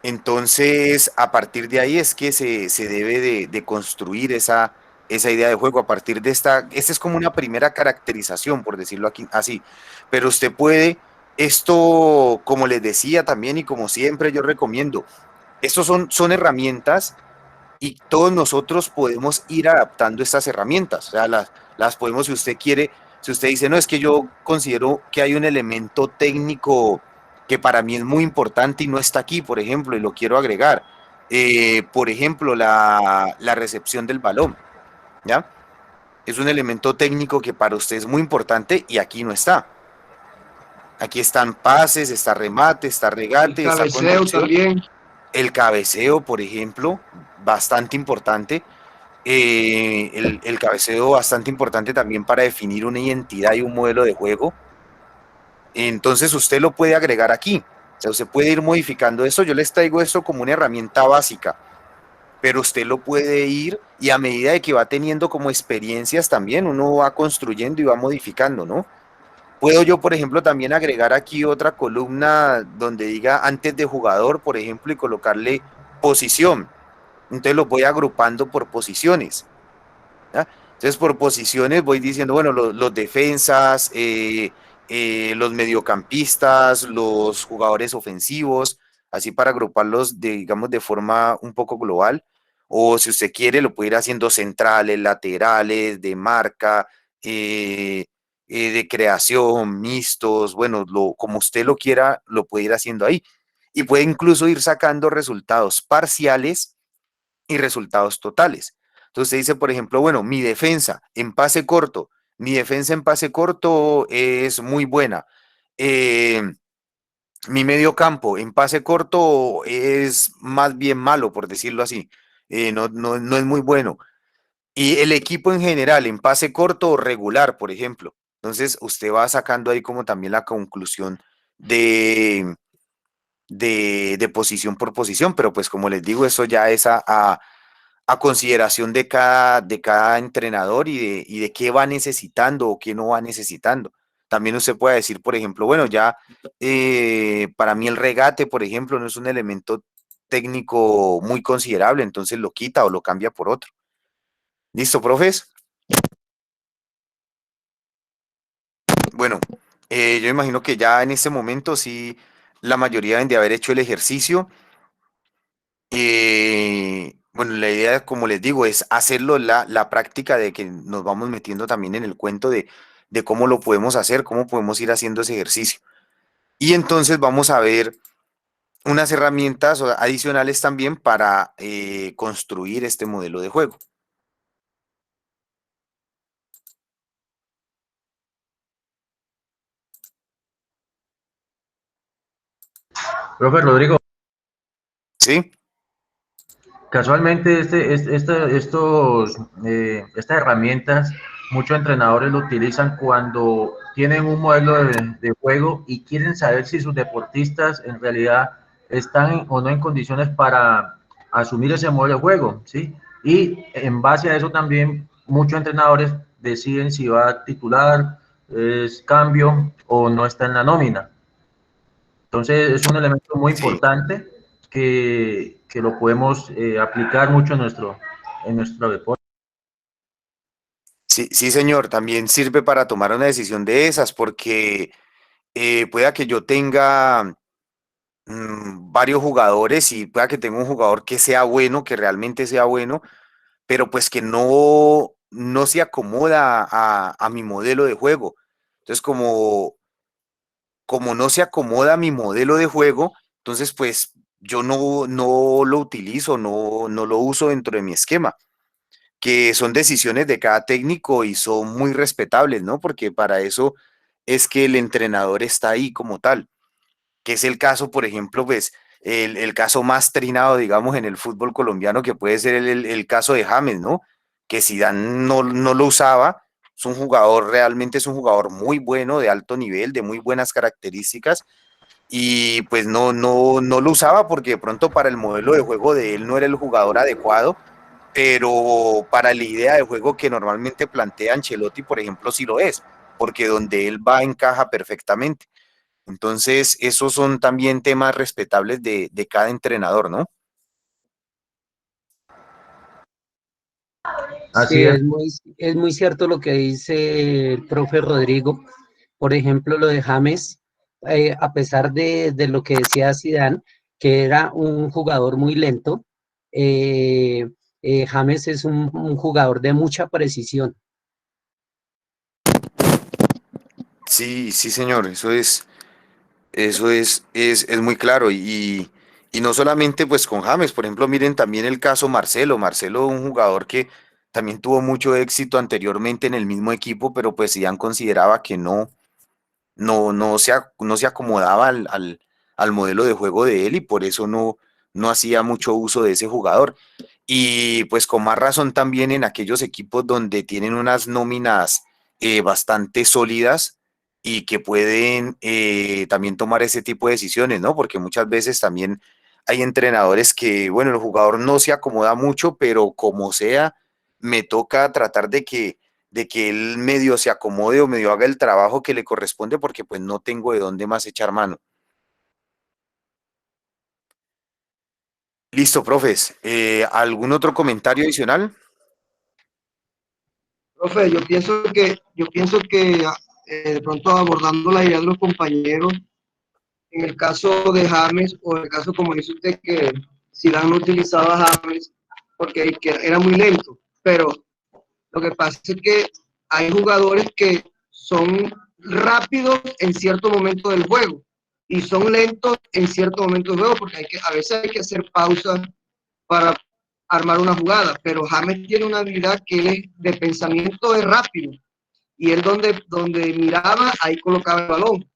Entonces, a partir de ahí es que se debe de construir esa idea de juego. A partir de esta es como una primera caracterización, por decirlo aquí, así. Pero usted puede, esto, como les decía también y como siempre yo recomiendo, estos son herramientas y todos nosotros podemos ir adaptando estas herramientas. O sea, las podemos, si usted quiere, si usted dice, no, es que yo considero que hay un elemento técnico que para mí es muy importante y no está aquí, por ejemplo, y lo quiero agregar. Por ejemplo, la recepción del balón, ¿ya? Es un elemento técnico que para usted es muy importante y aquí no está. Aquí están pases, está remate, está regate, está Cabeceo conducción. también. El cabeceo, por ejemplo, bastante importante. El cabeceo bastante importante también para definir una identidad y un modelo de juego. Entonces usted lo puede agregar aquí. O sea, usted puede ir modificando esto. Yo les traigo esto como una herramienta básica, pero usted lo puede ir y a medida de que va teniendo como experiencias también, uno va construyendo y va modificando, ¿no? Puedo yo, por ejemplo, también agregar aquí otra columna donde diga antes de jugador, por ejemplo, y colocarle posición. Entonces los voy agrupando por posiciones. ¿Ya? Entonces por posiciones voy diciendo, bueno, los defensas, los mediocampistas, los jugadores ofensivos, así para agruparlos, digamos, de forma un poco global. O si usted quiere, lo puede ir haciendo centrales, laterales, de marca, de creación, mixtos, bueno, como usted lo quiera, lo puede ir haciendo ahí. Y puede incluso ir sacando resultados parciales y resultados totales. Entonces usted dice, por ejemplo, bueno, mi defensa en pase corto es muy buena. Eh, Mi medio campo en pase corto es más bien malo, por decirlo así. No es muy bueno. Y el equipo en general en pase corto regular, por ejemplo. Entonces usted va sacando ahí como también la conclusión de, de posición por posición, pero pues como les digo, eso ya es a consideración de cada entrenador y de qué va necesitando o qué no va necesitando. También usted puede decir, por ejemplo, bueno, ya para mí el regate, por ejemplo, no es un elemento técnico muy considerable, entonces lo quita o lo cambia por otro. ¿Listo, profes? Bueno, yo imagino que ya en este momento sí la mayoría deben de haber hecho el ejercicio. Bueno, la idea, como les digo, es hacerlo la práctica de que nos vamos metiendo también en el cuento de cómo lo podemos hacer, cómo podemos ir haciendo ese ejercicio. Y entonces vamos a ver unas herramientas adicionales también para construir este modelo de juego. Profe Rodrigo, ¿Sí? casualmente estas herramientas, muchos entrenadores lo utilizan cuando tienen un modelo de juego y quieren saber si sus deportistas en realidad están o no en condiciones para asumir ese modelo de juego, ¿sí? Y en base a eso también muchos entrenadores deciden si va a titular, es cambio o no está en la nómina. Entonces es un elemento muy Sí. importante que lo podemos aplicar mucho en nuestro deporte. Sí, sí, señor, también sirve para tomar una decisión de esas, porque pueda que yo tenga varios jugadores y pueda que tenga un jugador que sea bueno, que realmente sea bueno, pero pues que no se acomoda a mi modelo de juego. Entonces, como no se acomoda a mi modelo de juego, entonces pues yo no lo utilizo, no lo uso dentro de mi esquema, que son decisiones de cada técnico y son muy respetables, ¿no? Porque para eso es que el entrenador está ahí como tal, que es el caso, por ejemplo, pues el caso más trinado, digamos, en el fútbol colombiano, que puede ser el caso de James, ¿no? Que Zidane no lo usaba, es un jugador, realmente es un jugador muy bueno, de alto nivel, de muy buenas características, y pues no lo usaba porque de pronto para el modelo de juego de él no era el jugador adecuado, pero para la idea de juego que normalmente plantea Ancelotti, por ejemplo, sí lo es, porque donde él va encaja perfectamente. Entonces, esos son también temas respetables de cada entrenador, ¿no? Sí, Así es. es muy cierto lo que dice el profe Rodrigo. Por ejemplo, lo de James, a pesar de lo que decía Zidane, que era un jugador muy lento, eh, James es un jugador de mucha precisión. Sí, sí, señor, es muy claro. Y no solamente pues con James, por ejemplo, miren también el caso Marcelo. Marcelo, un jugador que también tuvo mucho éxito anteriormente en el mismo equipo, pero pues Zidane consideraba que no se acomodaba al modelo de juego de él y por eso no hacía mucho uso de ese jugador. Y pues con más razón también en aquellos equipos donde tienen unas nóminas bastante sólidas y que pueden también tomar ese tipo de decisiones, ¿no? Porque muchas veces también hay entrenadores que, bueno, el jugador no se acomoda mucho, pero como sea, me toca tratar de que él medio se acomode o medio haga el trabajo que le corresponde porque pues no tengo de dónde más echar mano. Listo, profes. ¿Algún otro comentario adicional? Profe, yo pienso que de pronto abordando la idea de los compañeros, en el caso de James, o en el caso como dice usted, que Zidane no utilizaba a James porque que era muy lento, pero lo que pasa es que hay jugadores que son rápidos en cierto momento del juego y son lentos en cierto momento del juego, porque a veces hay que hacer pausas para armar una jugada, pero James tiene una habilidad que es de pensamiento es rápido, y él donde miraba, ahí colocaba el balón.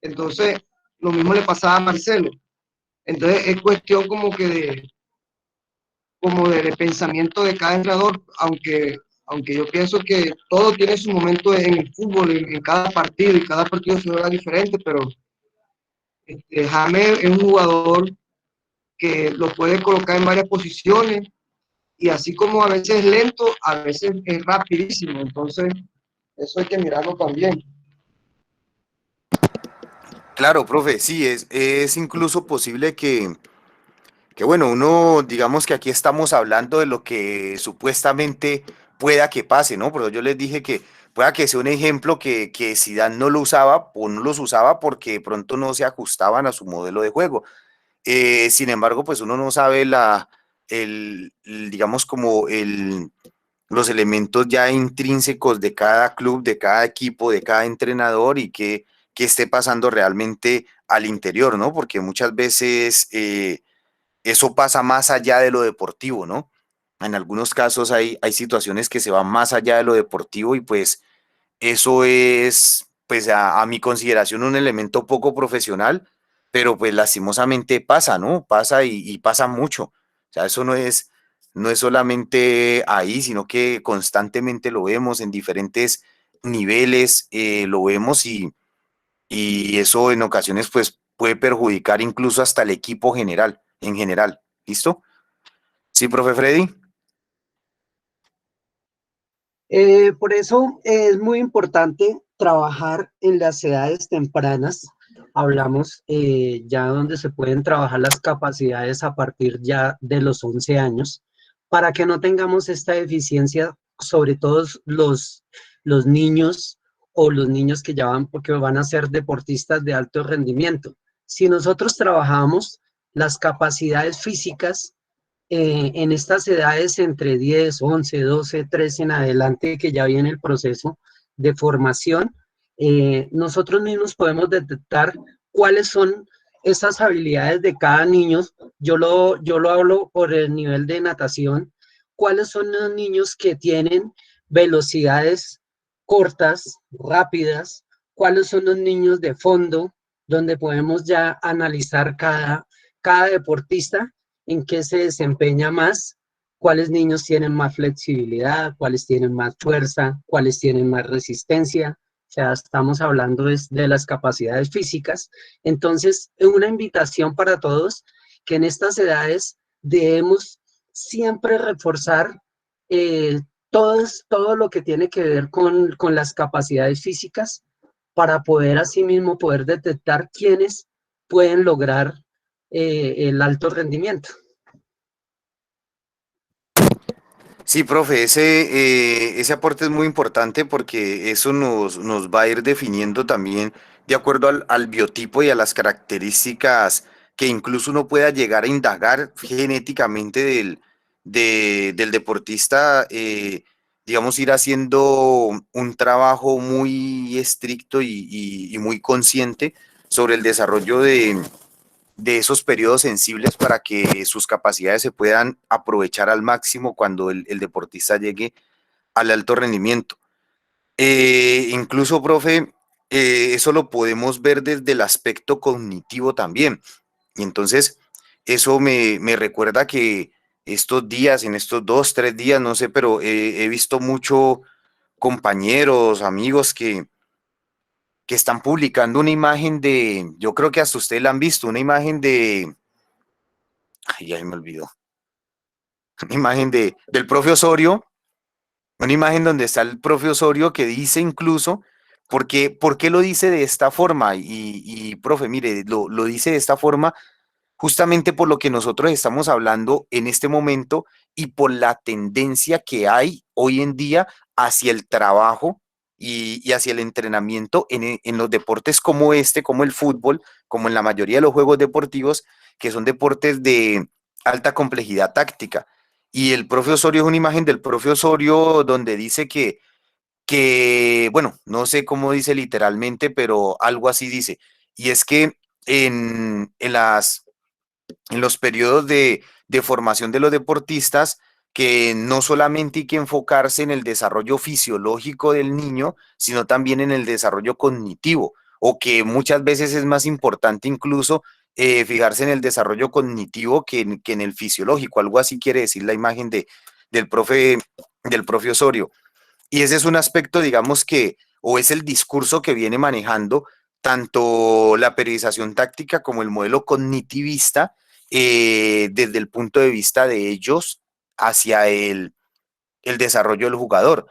Entonces, lo mismo le pasaba a Marcelo. Entonces, es cuestión como de pensamiento de cada entrenador, aunque yo pienso que todo tiene su momento en el fútbol, en cada partido, y cada partido se juega diferente, pero James es un jugador que lo puede colocar en varias posiciones, y así como a veces es lento, a veces es rapidísimo. Entonces, eso hay que mirarlo también. Claro, profe, sí, es incluso posible que, bueno, uno, digamos que aquí estamos hablando de lo que supuestamente pueda que pase, ¿no? Pero yo les dije que pueda que sea un ejemplo que Zidane no lo usaba o no los usaba porque de pronto no se ajustaban a su modelo de juego. Sin embargo, pues uno no sabe digamos como los elementos ya intrínsecos de cada club, de cada equipo, de cada entrenador y qué esté pasando realmente al interior, ¿no? Porque muchas veces eso pasa más allá de lo deportivo, ¿no? En algunos casos hay situaciones que se van más allá de lo deportivo y pues eso es, pues a mi consideración, un elemento poco profesional, pero pues lastimosamente pasa, ¿no? Pasa y pasa mucho. O sea, eso no es solamente ahí, sino que constantemente lo vemos en diferentes niveles, lo vemos y eso en ocasiones pues puede perjudicar incluso hasta el equipo general, en general. ¿Listo? Sí, profe Freddy. Por eso es muy importante trabajar en las edades tempranas. Hablamos ya donde se pueden trabajar las capacidades a partir ya de los 11 años, para que no tengamos esta deficiencia, sobre todo los niños o los niños que ya van, porque van a ser deportistas de alto rendimiento. Si nosotros trabajamos las capacidades físicas, en estas edades entre 10, 11, 12, 13 en adelante, que ya viene el proceso de formación, nosotros mismos podemos detectar cuáles son esas habilidades de cada niño. Yo lo hablo por el nivel de natación, cuáles son los niños que tienen velocidades cortas, rápidas, cuáles son los niños de fondo, donde podemos ya analizar cada deportista en qué se desempeña más, cuáles niños tienen más flexibilidad, cuáles tienen más fuerza, cuáles tienen más resistencia. O sea, estamos hablando de las capacidades físicas. Entonces, es una invitación para todos que en estas edades debemos siempre reforzar todo lo que tiene que ver con las capacidades físicas, para poder asimismo poder detectar quiénes pueden lograr el alto rendimiento. Sí, profe, ese aporte es muy importante porque eso nos va a ir definiendo también de acuerdo al biotipo y a las características que incluso uno pueda llegar a indagar genéticamente del deportista, digamos, ir haciendo un trabajo muy estricto y muy consciente sobre el desarrollo de esos periodos sensibles para que sus capacidades se puedan aprovechar al máximo cuando el deportista llegue al alto rendimiento. Incluso, profe, eso lo podemos ver desde el aspecto cognitivo también. Y entonces, eso me recuerda que estos días, en estos 2, 3 días, no sé, pero he visto mucho compañeros, amigos que están publicando una imagen yo creo que hasta ustedes la han visto, una imagen ay, ya se me olvidó, una imagen del profe Osorio, una imagen donde está el profe Osorio que dice incluso, ¿por qué lo dice de esta forma? Y profe, mire, lo dice de esta forma justamente por lo que nosotros estamos hablando en este momento y por la tendencia que hay hoy en día hacia el trabajo y hacia el entrenamiento en los deportes como este, como el fútbol, como en la mayoría de los juegos deportivos, que son deportes de alta complejidad táctica. Y el profe Osorio es una imagen del profe Osorio donde dice bueno, no sé cómo dice literalmente, pero algo así dice. Y es que en los periodos de formación de los deportistas, que no solamente hay que enfocarse en el desarrollo fisiológico del niño, sino también en el desarrollo cognitivo, o que muchas veces es más importante incluso fijarse en el desarrollo cognitivo que en el fisiológico. Algo así quiere decir la imagen del del profe Osorio. Y ese es un aspecto, digamos que, o es el discurso que viene manejando tanto la periodización táctica como el modelo cognitivista desde el punto de vista de ellos hacia el desarrollo del jugador,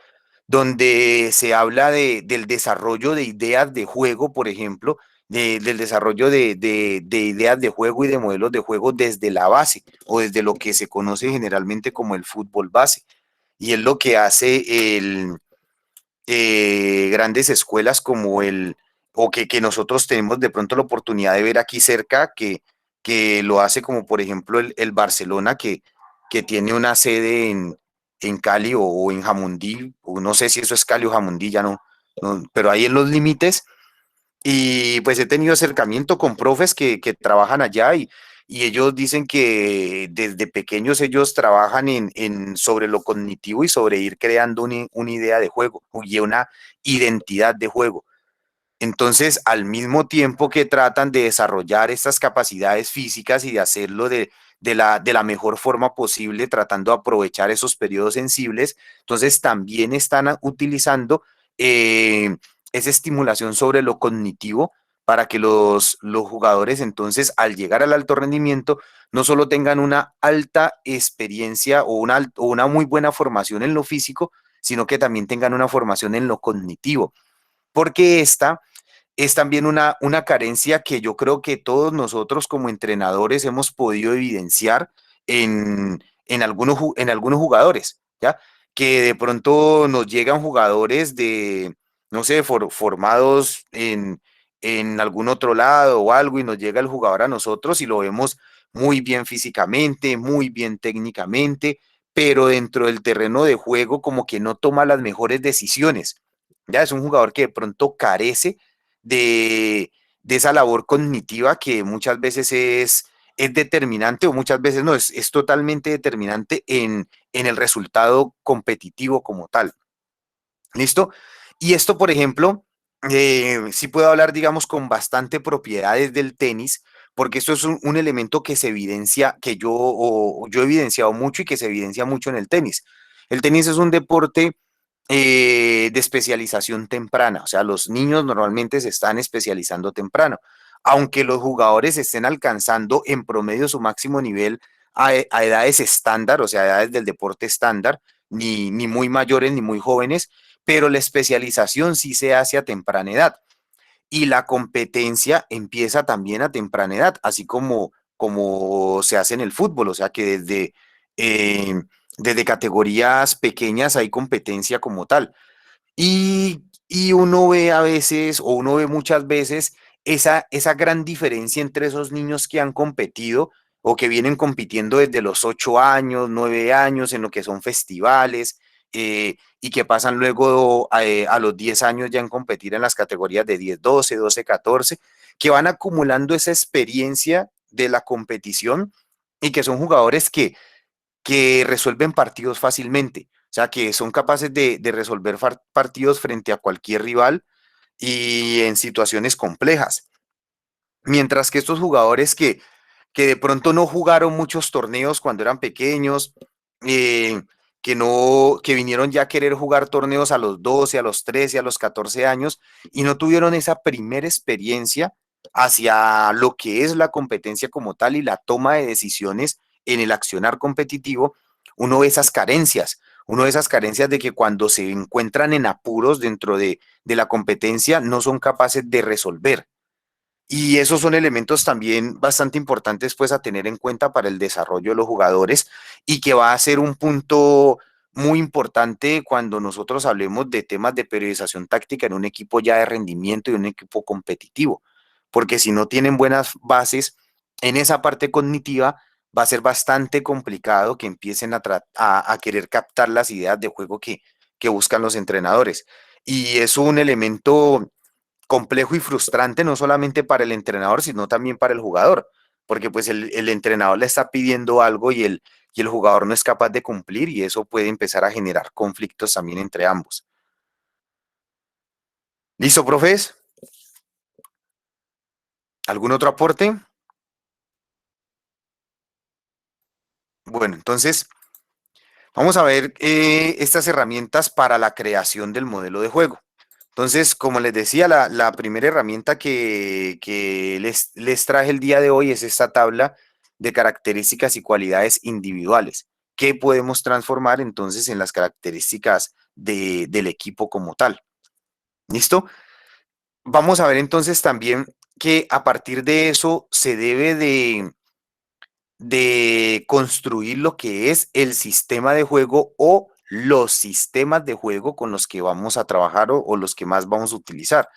donde se habla del desarrollo de ideas de juego, por ejemplo, del desarrollo de ideas de juego y de modelos de juego desde la base o desde lo que se conoce generalmente como el fútbol base. Y es lo que hace grandes escuelas como o que nosotros tenemos de pronto la oportunidad de ver aquí cerca, que lo hace como por ejemplo el Barcelona, que tiene una sede en Cali o en Jamundí, o no sé si eso es Cali o Jamundí, ya no, pero ahí en los límites. Y pues he tenido acercamiento con profes que trabajan allá y ellos dicen que desde pequeños ellos trabajan sobre lo cognitivo y sobre ir creando una idea de juego y una identidad de juego. Entonces, al mismo tiempo que tratan de desarrollar estas capacidades físicas y de hacerlo de la mejor forma posible, tratando de aprovechar esos periodos sensibles, entonces también están utilizando eh, esa estimulación sobre lo cognitivo para que los jugadores entonces al llegar al alto rendimiento no solo tengan una alta experiencia o una muy buena formación en lo físico, sino que también tengan una formación en lo cognitivo, porque esta es también una carencia que yo creo que todos nosotros como entrenadores hemos podido evidenciar en algunos jugadores, ¿ya? Que de pronto nos llegan jugadores no sé, formados en algún otro lado o algo y nos llega el jugador a nosotros y lo vemos muy bien físicamente, muy bien técnicamente, pero dentro del terreno de juego como que no toma las mejores decisiones. Ya es un jugador que de pronto carece de esa labor cognitiva que muchas veces es determinante o muchas veces no, es totalmente determinante en el resultado competitivo como tal. ¿Listo? Y esto, por ejemplo, sí puedo hablar, digamos, con bastante propiedades del tenis, porque esto es un elemento que se evidencia, yo he evidenciado mucho y que se evidencia mucho en el tenis. El tenis es un deporte de especialización temprana, o sea, los niños normalmente se están especializando temprano, aunque los jugadores estén alcanzando en promedio su máximo nivel a edades estándar, o sea, edades del deporte estándar, ni muy mayores ni muy jóvenes, pero la especialización sí se hace a temprana edad y la competencia empieza también a temprana edad, así como se hace en el fútbol, o sea que desde categorías pequeñas hay competencia como tal. Y uno ve a veces, o uno ve muchas veces, esa gran diferencia entre esos niños que han competido o que vienen compitiendo desde los 8 años, 9 años, en lo que son festivales, y que pasan luego a los 10 años ya en competir en las categorías de 10, 12, 12, 14, que van acumulando esa experiencia de la competición y que son jugadores que resuelven partidos fácilmente, o sea, que son capaces de resolver partidos frente a cualquier rival y en situaciones complejas. Mientras que estos jugadores que de pronto no jugaron muchos torneos cuando eran pequeños, eh, que vinieron ya a querer jugar torneos a los 12, a los 13, a los 14 años y no tuvieron esa primera experiencia hacia lo que es la competencia como tal y la toma de decisiones en el accionar competitivo, uno ve esas carencias de que cuando se encuentran en apuros dentro de la competencia no son capaces de resolver Y esos son elementos también bastante importantes pues a tener en cuenta para el desarrollo de los jugadores y que va a ser un punto muy importante cuando nosotros hablemos de temas de periodización táctica en un equipo ya de rendimiento y un equipo competitivo. Porque si no tienen buenas bases en esa parte cognitiva, va a ser bastante complicado que empiecen a querer captar las ideas de juego que buscan los entrenadores. Y es un elemento complejo y frustrante no solamente para el entrenador, sino también para el jugador, porque pues el entrenador le está pidiendo algo y el jugador no es capaz de cumplir y eso puede empezar a generar conflictos también entre ambos. ¿Listo, profes? ¿Algún otro aporte? Bueno, entonces vamos a ver estas herramientas para la creación del modelo de juego. Entonces, como les decía, la primera herramienta que les traje el día de hoy es esta tabla de características y cualidades individuales que podemos transformar entonces en las características del equipo como tal. ¿Listo? Vamos a ver entonces también que a partir de eso se debe de construir lo que es el sistema de juego o los sistemas de juego con los que vamos a trabajar o los que más vamos a utilizar.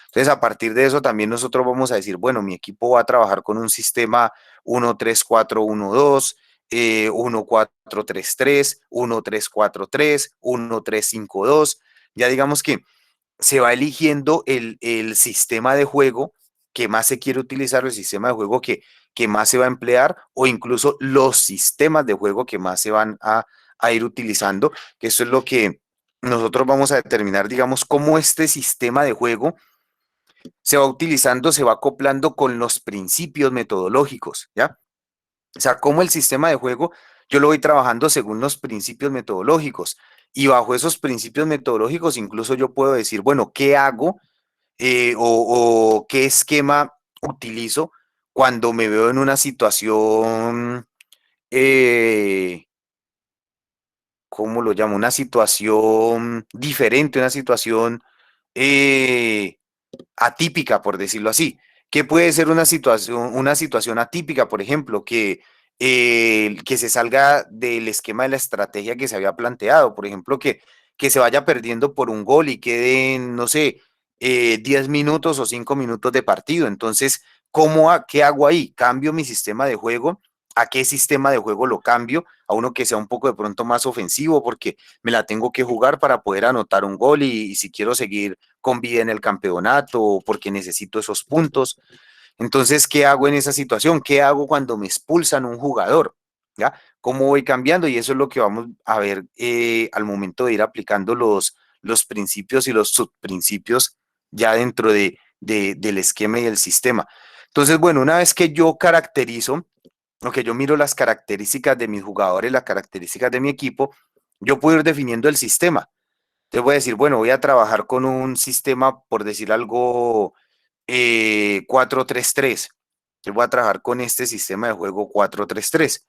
Entonces, a partir de eso también nosotros vamos a decir, bueno, mi equipo va a trabajar con un sistema 1-3-4-1-2, 1-4-3-3, 1-3-4-3, 1-3-5-2. Ya digamos que se va eligiendo el sistema de juego que más se quiere utilizar, el sistema de juego que más se va a emplear o incluso los sistemas de juego que más se van a ir utilizando, que eso es lo que nosotros vamos a determinar, digamos, cómo este sistema de juego se va utilizando, se va acoplando con los principios metodológicos, ¿ya? O sea, cómo el sistema de juego yo lo voy trabajando según los principios metodológicos y bajo esos principios metodológicos incluso yo puedo decir, bueno, ¿qué hago o qué esquema utilizo cuando me veo en una situación, ¿cómo lo llamo? Una situación diferente, una situación atípica, por decirlo así. ¿Qué puede ser una situación atípica, por ejemplo, que se salga del esquema de la estrategia que se había planteado? Por ejemplo, que se vaya perdiendo por un gol y queden, no sé, 10 minutos o 5 minutos de partido. Entonces, ¿qué hago ahí? ¿Cambio mi sistema de juego? ¿A qué sistema de juego lo cambio? A uno que sea un poco de pronto más ofensivo, porque me la tengo que jugar para poder anotar un gol y si quiero seguir con vida en el campeonato o porque necesito esos puntos. Entonces, ¿qué hago en esa situación? ¿Qué hago cuando me expulsan un jugador? ¿Ya? ¿Cómo voy cambiando? Y eso es lo que vamos a ver al momento de ir aplicando los principios y los subprincipios ya dentro del esquema y el sistema. Entonces, bueno, una vez que yo caracterizo, o que yo miro las características de mis jugadores, las características de mi equipo, yo puedo ir definiendo el sistema. Te voy a decir, bueno, voy a trabajar con un sistema, por decir algo, 4-3-3. Yo voy a trabajar con este sistema de juego 4-3-3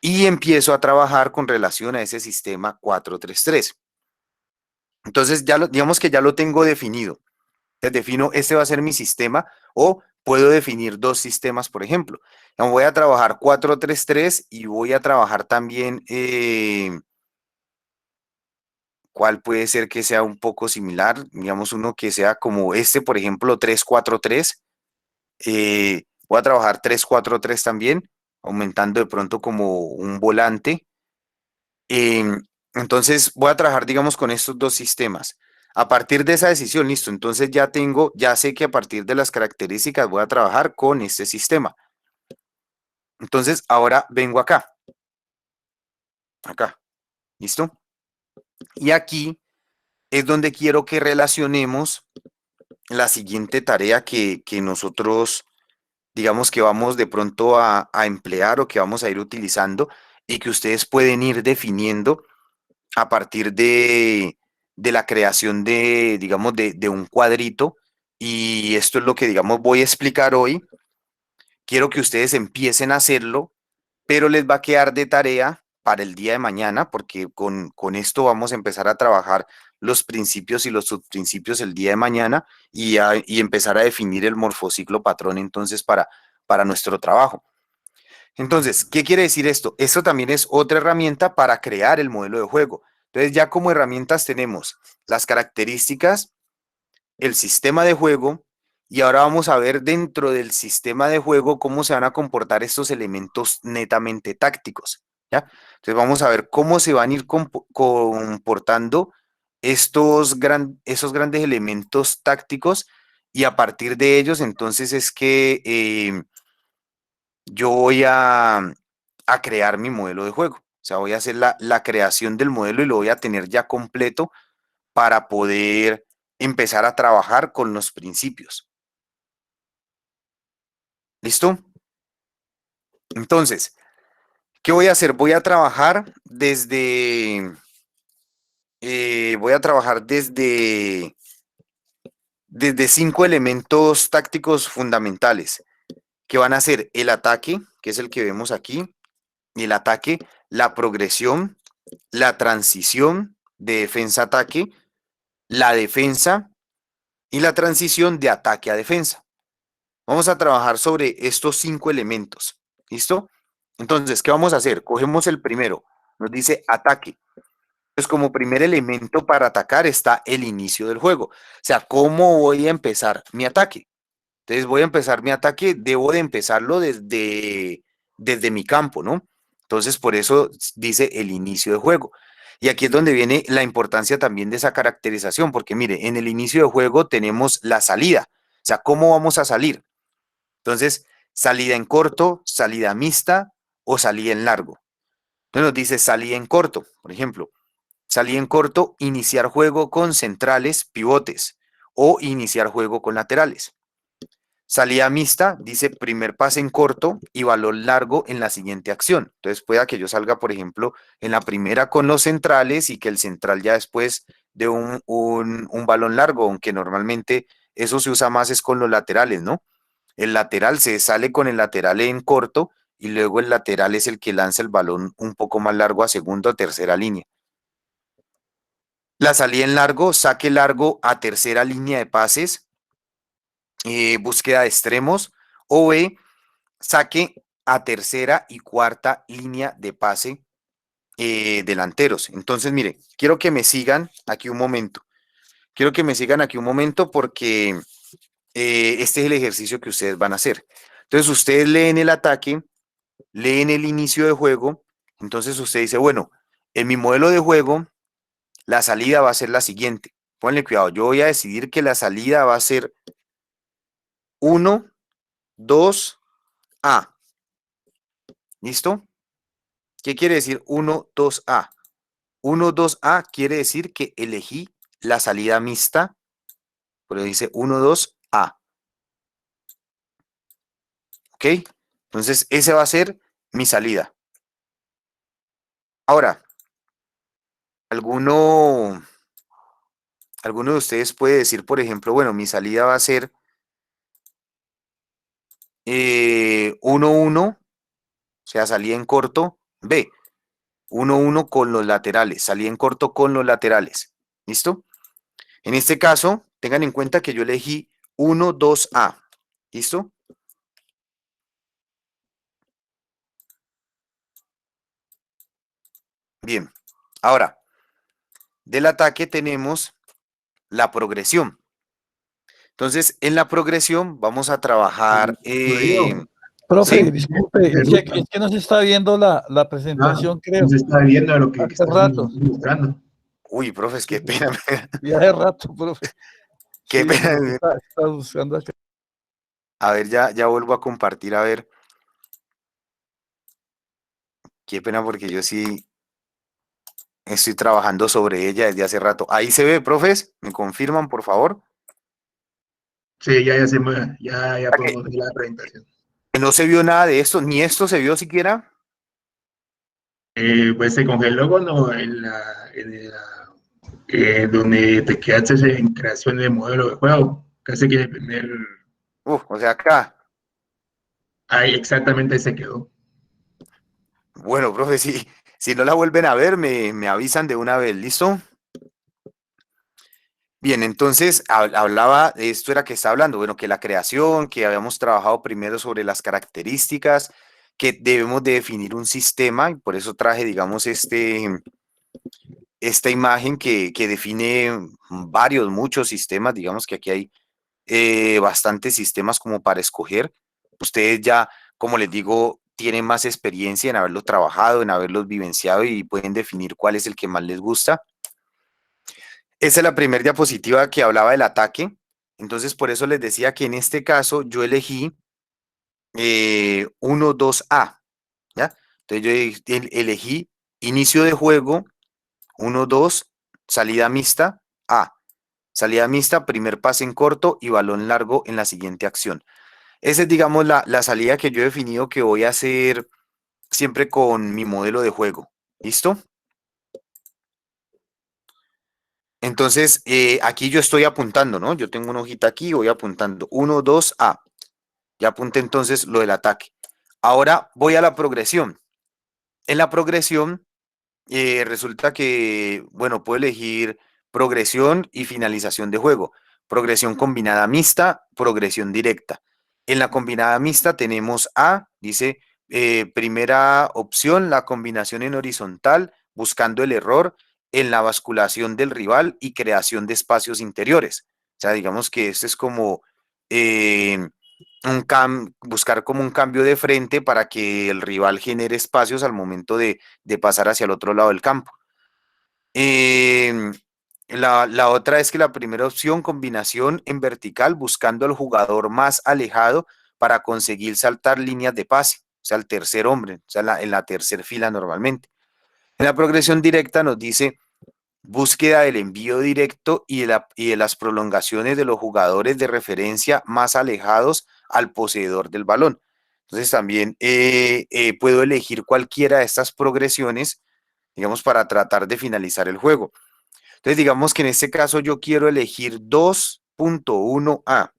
y empiezo a trabajar con relación a ese sistema 4-3-3. Entonces, digamos que ya lo tengo definido. Entonces, defino, este va a ser mi sistema o puedo definir dos sistemas, por ejemplo. Voy a trabajar 4-3-3 y voy a trabajar también... ¿cuál puede ser que sea un poco similar? Digamos uno que sea como este, por ejemplo, 3-4-3. Voy a trabajar 3-4-3 también, aumentando de pronto como un volante. Entonces voy a trabajar, digamos, con estos dos sistemas. A partir de esa decisión, listo, entonces ya sé que a partir de las características voy a trabajar con este sistema. Entonces ahora vengo acá, ¿listo? Y aquí es donde quiero que relacionemos la siguiente tarea que nosotros, digamos que vamos de pronto a emplear o que vamos a ir utilizando y que ustedes pueden ir definiendo a partir de la creación de, digamos, de un cuadrito. Y esto es lo que, digamos, voy a explicar hoy. Quiero que ustedes empiecen a hacerlo, pero les va a quedar de tarea para el día de mañana, porque con esto vamos a empezar a trabajar los principios y los subprincipios el día de mañana y empezar a definir el morfociclo patrón entonces para nuestro trabajo. Entonces, ¿qué quiere decir esto? Esto también es otra herramienta para crear el modelo de juego. Entonces, ya como herramientas tenemos las características, el sistema de juego, y ahora vamos a ver dentro del sistema de juego cómo se van a comportar estos elementos netamente tácticos, ¿ya? Entonces, vamos a ver cómo se van a ir comportando esos grandes elementos tácticos, y a partir de ellos, entonces, es que yo voy a crear mi modelo de juego. O sea, voy a hacer la creación del modelo y lo voy a tener ya completo para poder empezar a trabajar con los principios. ¿Listo? Entonces, ¿qué voy a hacer? Voy a trabajar desde desde 5 elementos tácticos fundamentales, que van a ser el ataque, que es el que vemos aquí, el ataque, la progresión, la transición de defensa-ataque, la defensa y la transición de ataque a defensa. Vamos a trabajar sobre estos 5 elementos. ¿Listo? Entonces, ¿qué vamos a hacer? Cogemos el primero. Nos dice ataque. Entonces, como primer elemento para atacar está el inicio del juego. O sea, ¿cómo voy a empezar mi ataque? Entonces, voy a empezar mi ataque, debo de empezarlo desde mi campo, ¿no? Entonces, por eso dice el inicio de juego. Y aquí es donde viene la importancia también de esa caracterización, porque mire, en el inicio de juego tenemos la salida. O sea, ¿cómo vamos a salir? Entonces, salida en corto, salida mixta o salida en largo. Entonces nos dice salida en corto, por ejemplo. Salida en corto, iniciar juego con centrales, pivotes, o iniciar juego con laterales. Salida mixta, dice primer pase en corto y balón largo en la siguiente acción. Entonces pueda que yo salga, por ejemplo, en la primera con los centrales y que el central ya después de un balón largo, aunque normalmente eso se usa más es con los laterales, ¿no? El lateral se sale con el lateral en corto y luego el lateral es el que lanza el balón un poco más largo a segunda o tercera línea. La salida en largo, saque largo a tercera línea de pases, búsqueda de extremos, o B, saque a tercera y cuarta línea de pase delanteros. Entonces, mire, quiero que me sigan aquí un momento. Quiero que me sigan aquí un momento porque este es el ejercicio que ustedes van a hacer. Entonces, ustedes leen el ataque, leen el inicio de juego. Entonces, usted dice, bueno, en mi modelo de juego, la salida va a ser la siguiente. Ponle cuidado, yo voy a decidir que la salida va a ser 1, 2, A. ¿Listo? ¿Qué quiere decir 1, 2, A? 1, 2, A quiere decir que elegí la salida mixta, pero dice 1, 2, A. ¿Ok? Entonces, ese va a ser mi salida. Ahora, alguno de ustedes puede decir, por ejemplo, bueno, mi salida va a ser 1, 1, o sea, salida en corto, B. 1, 1 con los laterales, salida en corto con los laterales. ¿Listo? En este caso, tengan en cuenta que yo elegí 1, 2, A. ¿Listo? Bien. Ahora, del ataque tenemos la progresión. Entonces, en la progresión vamos a trabajar... Profe, ¿sí? disculpe, es que no se está viendo la presentación, creo. No se está viendo lo que Hace está rato. mostrando. Uy, profes, qué pena. Y hace rato, profe. Qué Sí, pena. está buscando acá. A ver, ya vuelvo a compartir, a ver. Qué pena porque yo sí estoy trabajando sobre ella desde hace rato. Ahí se ve, profes, ¿me confirman, por favor? Sí, ya podemos ver la presentación. No se vio nada de esto, ni esto se vio siquiera. Pues se congeló cuando donde te quedaste en creación de modelo de juego, casi que en el primer, O sea, acá. ahí exactamente se quedó. Bueno, profe, si no la vuelven a ver, me avisan de una vez, ¿listo? Bien, entonces hablaba, esto era que estaba hablando, bueno, que la creación, que habíamos trabajado primero sobre las características, que debemos de definir un sistema, y por eso traje, digamos, esta imagen que define muchos sistemas, digamos que aquí hay bastantes sistemas como para escoger. Ustedes ya, como les digo, tienen más experiencia en haberlo trabajado, en haberlos vivenciado y pueden definir cuál es el que más les gusta. Esa es la primera diapositiva que hablaba del ataque. Entonces, por eso les decía que en este caso yo elegí 1, 2A, ¿ya? Entonces yo elegí inicio de juego, 1, 2, salida mixta, A. Salida mixta, primer pase en corto y balón largo en la siguiente acción. Esa es, digamos, la salida que yo he definido que voy a hacer siempre con mi modelo de juego. ¿Listo? Entonces, aquí yo estoy apuntando, ¿no? Yo tengo una hojita aquí y voy apuntando 1, 2, A. Ya apunté entonces lo del ataque. Ahora voy a la progresión. En la progresión, resulta que, bueno, puedo elegir progresión y finalización de juego. Progresión combinada mixta, progresión directa. En la combinada mixta tenemos A, dice, primera opción, la combinación en horizontal, buscando el error en la basculación del rival y creación de espacios interiores. O sea, digamos que esto es como eh, buscar como un cambio de frente para que el rival genere espacios al momento de pasar hacia el otro lado del campo. La otra es que la primera opción, combinación en vertical, buscando al jugador más alejado para conseguir saltar líneas de pase, o sea, el tercer hombre, o sea, en la tercera fila normalmente. En la progresión directa nos dice búsqueda del envío directo y de las prolongaciones de los jugadores de referencia más alejados al poseedor del balón. Entonces también puedo elegir cualquiera de estas progresiones, digamos, para tratar de finalizar el juego. Entonces, digamos que en este caso yo quiero elegir 2.1A.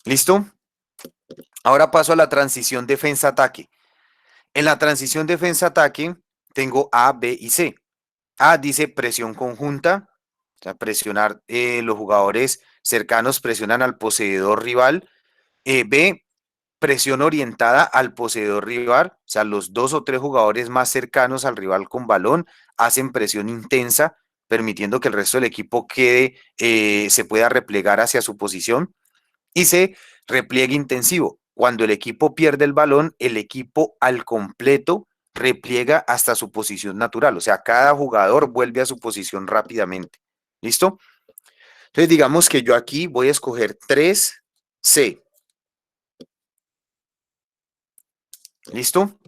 ¿Listo? Ahora paso a la transición defensa-ataque. En la transición defensa-ataque tengo A, B y C. A dice presión conjunta, o sea, presionar, los jugadores cercanos presionan al poseedor rival. B, presión orientada al poseedor rival, o sea, los 2 o 3 jugadores más cercanos al rival con balón hacen presión intensa, permitiendo que el resto del equipo se pueda replegar hacia su posición. Y C, repliegue intensivo. Cuando el equipo pierde el balón, el equipo al completo repliega hasta su posición natural. O sea, cada jugador vuelve a su posición rápidamente. ¿Listo? Entonces, digamos que yo aquí voy a escoger 3C. ¿Listo?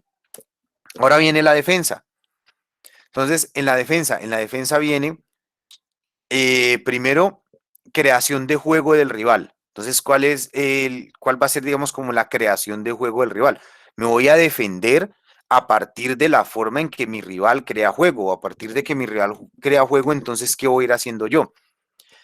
Ahora viene la defensa. Entonces, en la defensa viene primero creación de juego del rival. Entonces, ¿cuál va a ser, digamos, como la creación de juego del rival? Me voy a defender a partir de la forma en que mi rival crea juego, a partir de que mi rival crea juego, entonces, ¿qué voy a ir haciendo yo?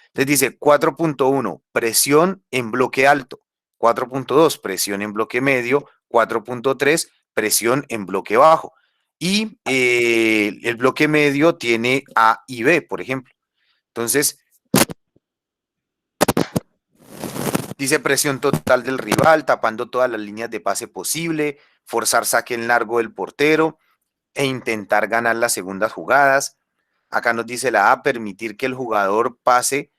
Entonces dice 4.1, presión en bloque alto, 4.2, presión en bloque medio, 4.3, presión en bloque bajo. Y el bloque medio tiene A y B, por ejemplo. Entonces, dice presión total del rival, tapando todas las líneas de pase posible, forzar saque en largo del portero e intentar ganar las segundas jugadas. Acá nos dice la A, permitir que el jugador pase,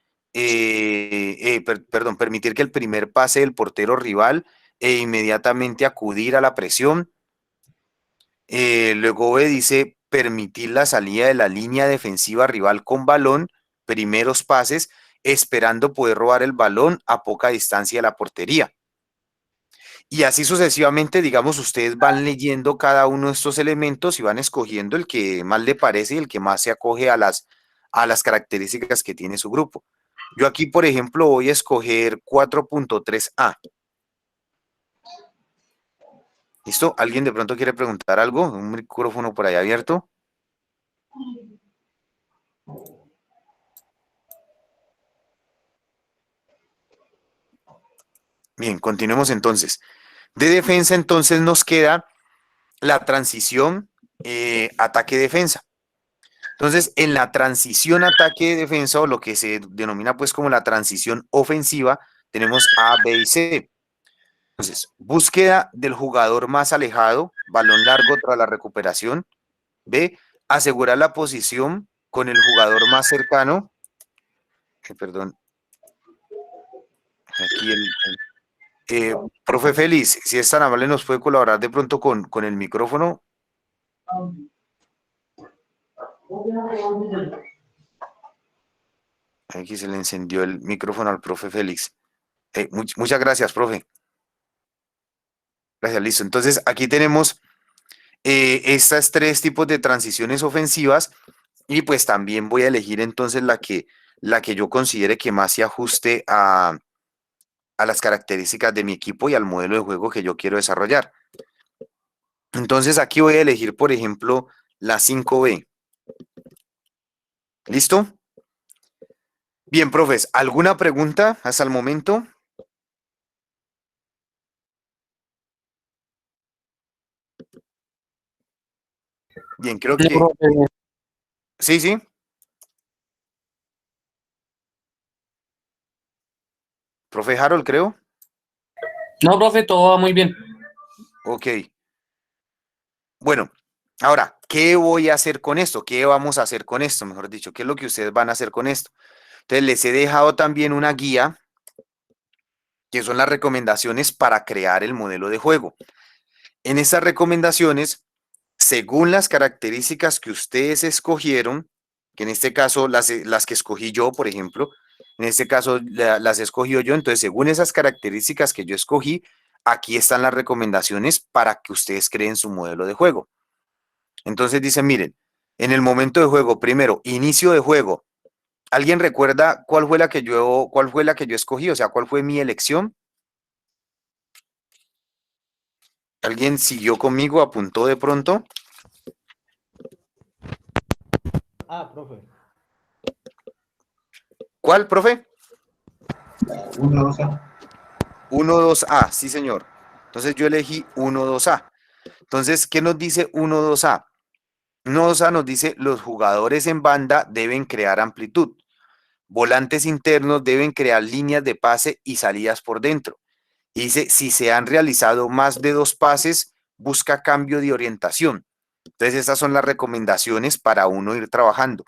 permitir que el primer pase del portero rival e inmediatamente acudir a la presión. Luego B dice permitir la salida de la línea defensiva rival con balón, primeros pases, esperando poder robar el balón a poca distancia de la portería. Y así sucesivamente, digamos, ustedes van leyendo cada uno de estos elementos y van escogiendo el que más le parece y el que más se acoge a las características que tiene su grupo. Yo aquí, por ejemplo, voy a escoger 4.3A. ¿Listo? ¿Alguien de pronto quiere preguntar algo? Un micrófono por ahí abierto. Bien, continuemos entonces. De defensa, entonces, nos queda la transición ataque-defensa. Entonces, en la transición ataque-defensa, o lo que se denomina pues como la transición ofensiva, tenemos A, B y C. Entonces, búsqueda del jugador más alejado, balón largo tras la recuperación. B, asegurar la posición con el jugador más cercano. Perdón. Aquí profe Félix, si es tan amable, nos puede colaborar de pronto con el micrófono. Aquí se le encendió el micrófono al profe Félix. Muchas gracias, profe. Gracias, listo. Entonces, aquí tenemos estas tres tipos de transiciones ofensivas y pues también voy a elegir entonces la que yo considere que más se ajuste a las características de mi equipo y al modelo de juego que yo quiero desarrollar. Entonces, aquí voy a elegir, por ejemplo, la 5B. ¿Listo? Bien, profes, ¿alguna pregunta hasta el momento? Bien, creo Sí, que... profe. Sí, sí. Profe Harold, creo. No, profe, todo va muy bien. Ok. Bueno, ahora, ¿qué voy a hacer con esto? ¿Qué vamos a hacer con esto? Mejor dicho, ¿qué es lo que ustedes van a hacer con esto? Entonces, les he dejado también una guía, que son las recomendaciones para crear el modelo de juego. En estas recomendaciones, según las características que ustedes escogieron, que en este caso las que escogí yo, por ejemplo, en este caso las escogí yo, entonces según esas características que yo escogí, aquí están las recomendaciones para que ustedes creen su modelo de juego. Entonces dicen, miren, en el momento de juego, primero, inicio de juego. ¿Alguien recuerda cuál fue la que yo escogí? O sea, ¿cuál fue mi elección? ¿Alguien siguió conmigo? ¿Apuntó de pronto? Profe. ¿Cuál, profe? 1-2A. 1-2A, sí, señor. Entonces yo elegí 1-2A. Entonces, ¿qué nos dice 1-2A? 1-2A nos dice los jugadores en banda deben crear amplitud. Volantes internos deben crear líneas de pase y salidas por dentro. Y dice, si se han realizado más de 2 pases, busca cambio de orientación. Entonces, estas son las recomendaciones para uno ir trabajando.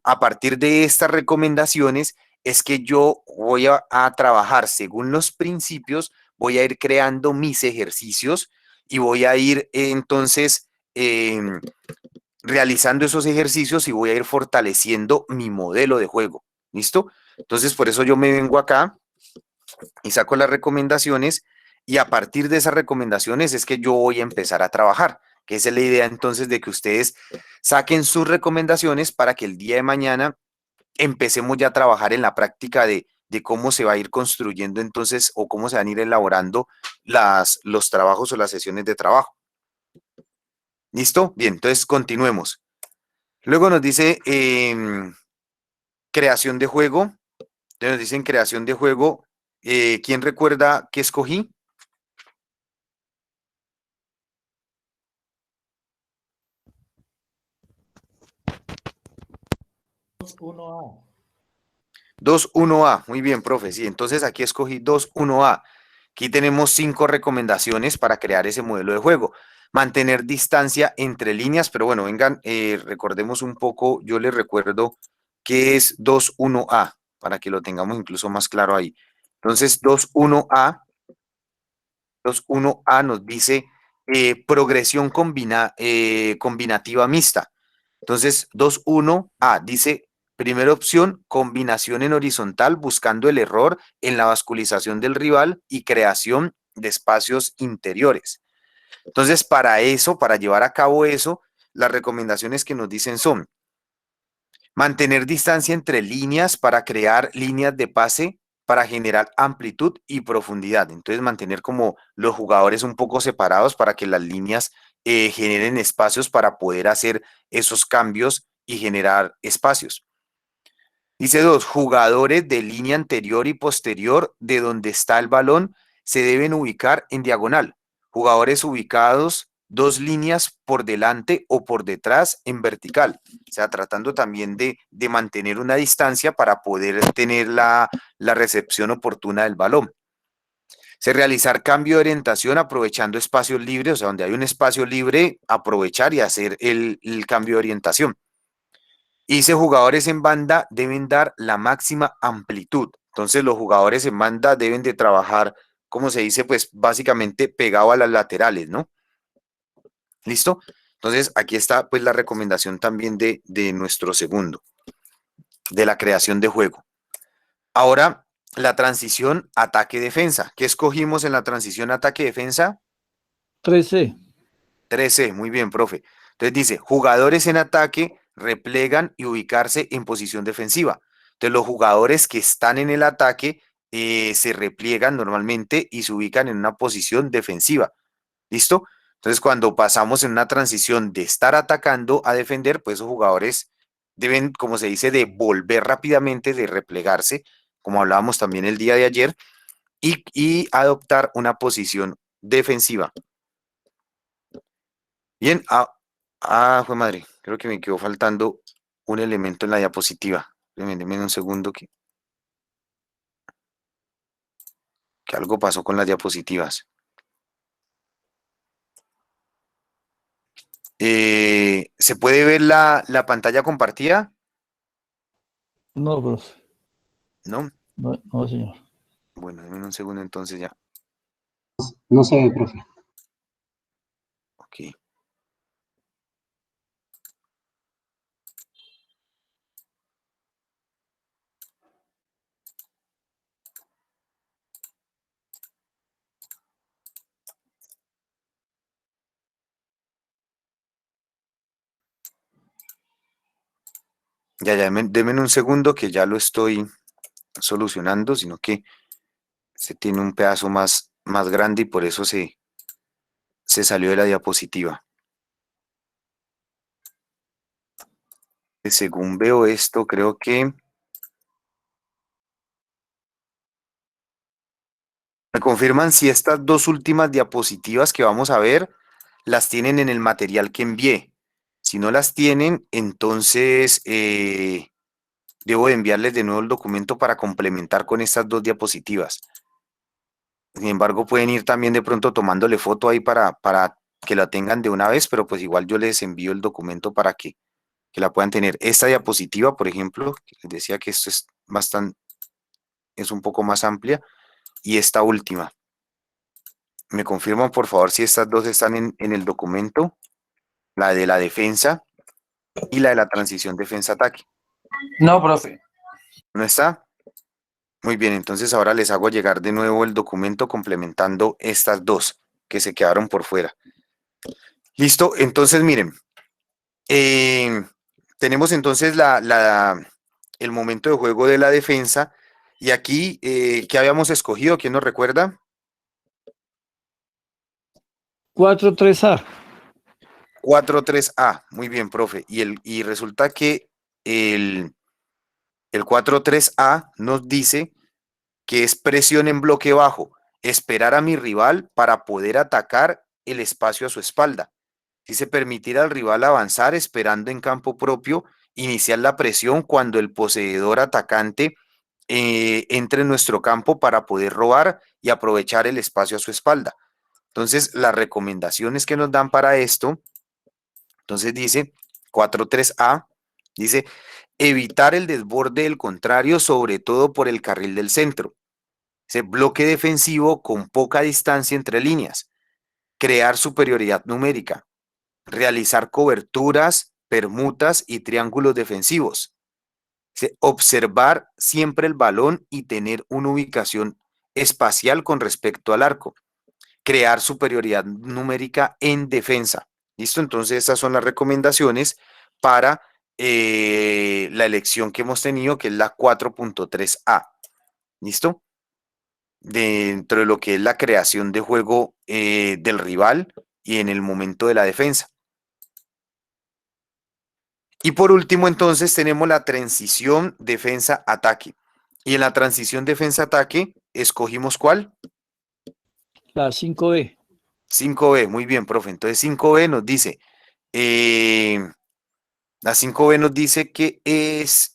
A partir de estas recomendaciones es que yo voy a trabajar según los principios, voy a ir creando mis ejercicios y voy a ir entonces realizando esos ejercicios y voy a ir fortaleciendo mi modelo de juego. ¿Listo? Entonces, por eso yo me vengo acá y saco las recomendaciones y a partir de esas recomendaciones es que yo voy a empezar a trabajar, que esa es la idea entonces de que ustedes saquen sus recomendaciones para que el día de mañana empecemos ya a trabajar en la práctica de cómo se va a ir construyendo entonces o cómo se van a ir elaborando los trabajos o las sesiones de trabajo. ¿Listo? Bien, entonces continuemos. Luego nos dice creación de juego. Entonces nos dicen creación de juego. ¿Quién recuerda qué escogí? 1A. 2-1A. Muy bien, profe. Sí, entonces aquí escogí 2-1A. Aquí tenemos 5 recomendaciones para crear ese modelo de juego. Mantener distancia entre líneas, pero bueno, vengan, recordemos un poco, yo les recuerdo qué es 2-1A, para que lo tengamos incluso más claro ahí. Entonces, 2-1A nos dice progresión combinativa mixta. Entonces, 2-1A dice, primera opción, combinación en horizontal buscando el error en la basculización del rival y creación de espacios interiores. Entonces, para eso, para llevar a cabo eso, las recomendaciones que nos dicen son mantener distancia entre líneas para crear líneas de pase para generar amplitud y profundidad. Entonces, mantener como los jugadores un poco separados para que las líneas generen espacios para poder hacer esos cambios y generar espacios. Dice 2, jugadores de línea anterior y posterior de donde está el balón se deben ubicar en diagonal. Jugadores ubicados 2 líneas por delante o por detrás en vertical, o sea, tratando también de mantener una distancia para poder tener la recepción oportuna del balón. Realizar cambio de orientación aprovechando espacios libres, o sea, donde hay un espacio libre, aprovechar y hacer el cambio de orientación. Jugadores en banda deben dar la máxima amplitud. Entonces, los jugadores en banda deben de trabajar, como se dice, pues básicamente pegado a las laterales, ¿no? ¿Listo? Entonces, aquí está pues la recomendación también de nuestro segundo, de la creación de juego. Ahora, la transición ataque-defensa. ¿Qué escogimos en la transición ataque-defensa? 13. 13, muy bien, profe. Entonces dice, jugadores en ataque replegan y ubicarse en posición defensiva. Entonces los jugadores que están en el ataque se repliegan normalmente y se ubican en una posición defensiva. ¿Listo? Entonces cuando pasamos en una transición de estar atacando a defender, pues esos jugadores deben, como se dice, de volver rápidamente, de replegarse, como hablábamos también el día de ayer, y adoptar una posición defensiva. Bien, fue madre, creo que me quedó faltando un elemento en la diapositiva. Déjenme un segundo que algo pasó con las diapositivas. ¿Se puede ver la pantalla compartida? No, profe. ¿No? No, no, señor. Bueno, denme un segundo entonces ya. No se ve, profe. Ok. Ya, denme un segundo que ya lo estoy solucionando, sino que se tiene un pedazo más grande y por eso se salió de la diapositiva. Según veo esto, creo que me confirman si estas dos últimas diapositivas que vamos a ver las tienen en el material que envié. Si no las tienen, entonces debo de enviarles de nuevo el documento para complementar con estas dos diapositivas. Sin embargo, pueden ir también de pronto tomándole foto ahí para que la tengan de una vez, pero pues igual yo les envío el documento para que la puedan tener. Esta diapositiva, por ejemplo, les decía que esto es es un poco más amplia, y esta última. ¿Me confirman, por favor, si estas dos están en el documento? La de la defensa y la de la transición defensa-ataque. No, profe. ¿No está? Muy bien, entonces ahora les hago llegar de nuevo el documento complementando estas dos que se quedaron por fuera. Listo, entonces miren, tenemos entonces el momento de juego de la defensa, y aquí, ¿qué habíamos escogido? ¿Quién nos recuerda? 4-3A. 4-3A, muy bien, profe. Y resulta que el 4-3A nos dice que es presión en bloque bajo, esperar a mi rival para poder atacar el espacio a su espalda. Dice permitir al rival avanzar esperando en campo propio, iniciar la presión cuando el poseedor atacante entre en nuestro campo para poder robar y aprovechar el espacio a su espalda. Entonces, las recomendaciones que nos dan para esto, entonces dice 4-3A, dice evitar el desborde del contrario, sobre todo por el carril del centro. Dice bloque defensivo con poca distancia entre líneas, crear superioridad numérica, realizar coberturas, permutas y triángulos defensivos. Dice, observar siempre el balón y tener una ubicación espacial con respecto al arco. Crear superioridad numérica en defensa. ¿Listo? Entonces, estas son las recomendaciones para la elección que hemos tenido, que es la 4.3A. ¿Listo? Dentro de lo que es la creación de juego del rival y en el momento de la defensa. Y por último, entonces, tenemos la transición defensa-ataque. Y en la transición defensa-ataque, ¿escogimos cuál? La 5B. 5B, muy bien, profe. Entonces 5B nos dice, la 5B nos dice que es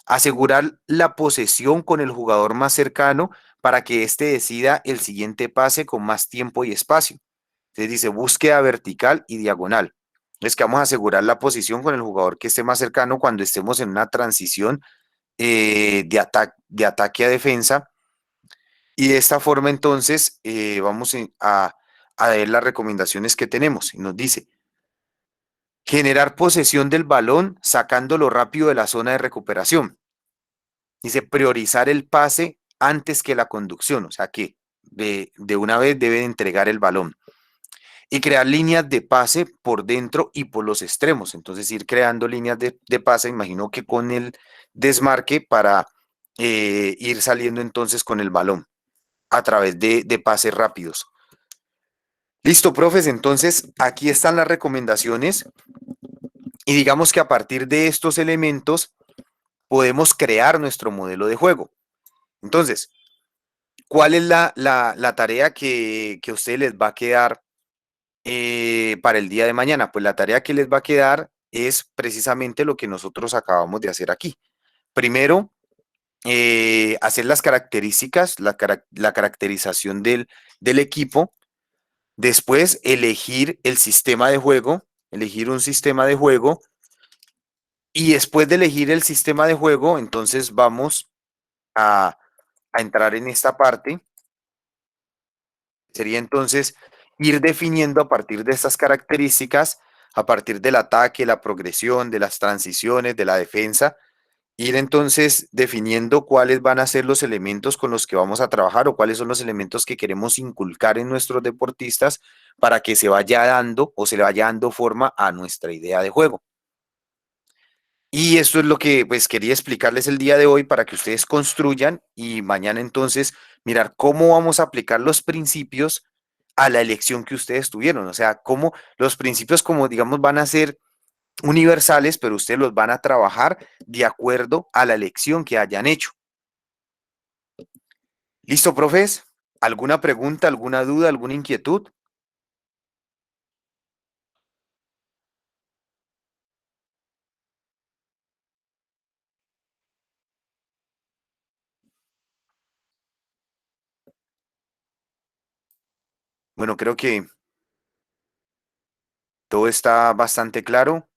asegurar la posesión con el jugador más cercano para que éste decida el siguiente pase con más tiempo y espacio. Entonces dice búsqueda vertical y diagonal. Es que vamos a asegurar la posición con el jugador que esté más cercano cuando estemos en una transición de ataque a defensa. Y de esta forma entonces vamos a ver las recomendaciones que tenemos. Y nos dice, generar posesión del balón sacándolo rápido de la zona de recuperación. Dice, priorizar el pase antes que la conducción, o sea que de una vez debe entregar el balón. Y crear líneas de pase por dentro y por los extremos. Entonces ir creando líneas de pase, imagino que con el desmarque para ir saliendo entonces con el balón a través de pases rápidos. Listo, profes, entonces aquí están las recomendaciones y digamos que a partir de estos elementos podemos crear nuestro modelo de juego. Entonces, ¿cuál es la tarea que a ustedes les va a quedar para el día de mañana? Pues la tarea que les va a quedar es precisamente lo que nosotros acabamos de hacer aquí. Primero, hacer las características, la caracterización del equipo. Después, elegir el sistema de juego, elegir un sistema de juego. Y después de elegir el sistema de juego, entonces vamos a entrar en esta parte. Sería entonces ir definiendo a partir de estas características, a partir del ataque, la progresión, de las transiciones, de la defensa, ir entonces definiendo cuáles van a ser los elementos con los que vamos a trabajar o cuáles son los elementos que queremos inculcar en nuestros deportistas para que se vaya dando o se le vaya dando forma a nuestra idea de juego. Y esto es lo que pues quería explicarles el día de hoy para que ustedes construyan y mañana entonces mirar cómo vamos a aplicar los principios a la elección que ustedes tuvieron. O sea, cómo los principios como digamos van a ser universales, pero ustedes los van a trabajar de acuerdo a la elección que hayan hecho. ¿Listo, profes? ¿Alguna pregunta, alguna duda, alguna inquietud? Bueno, creo que todo está bastante claro.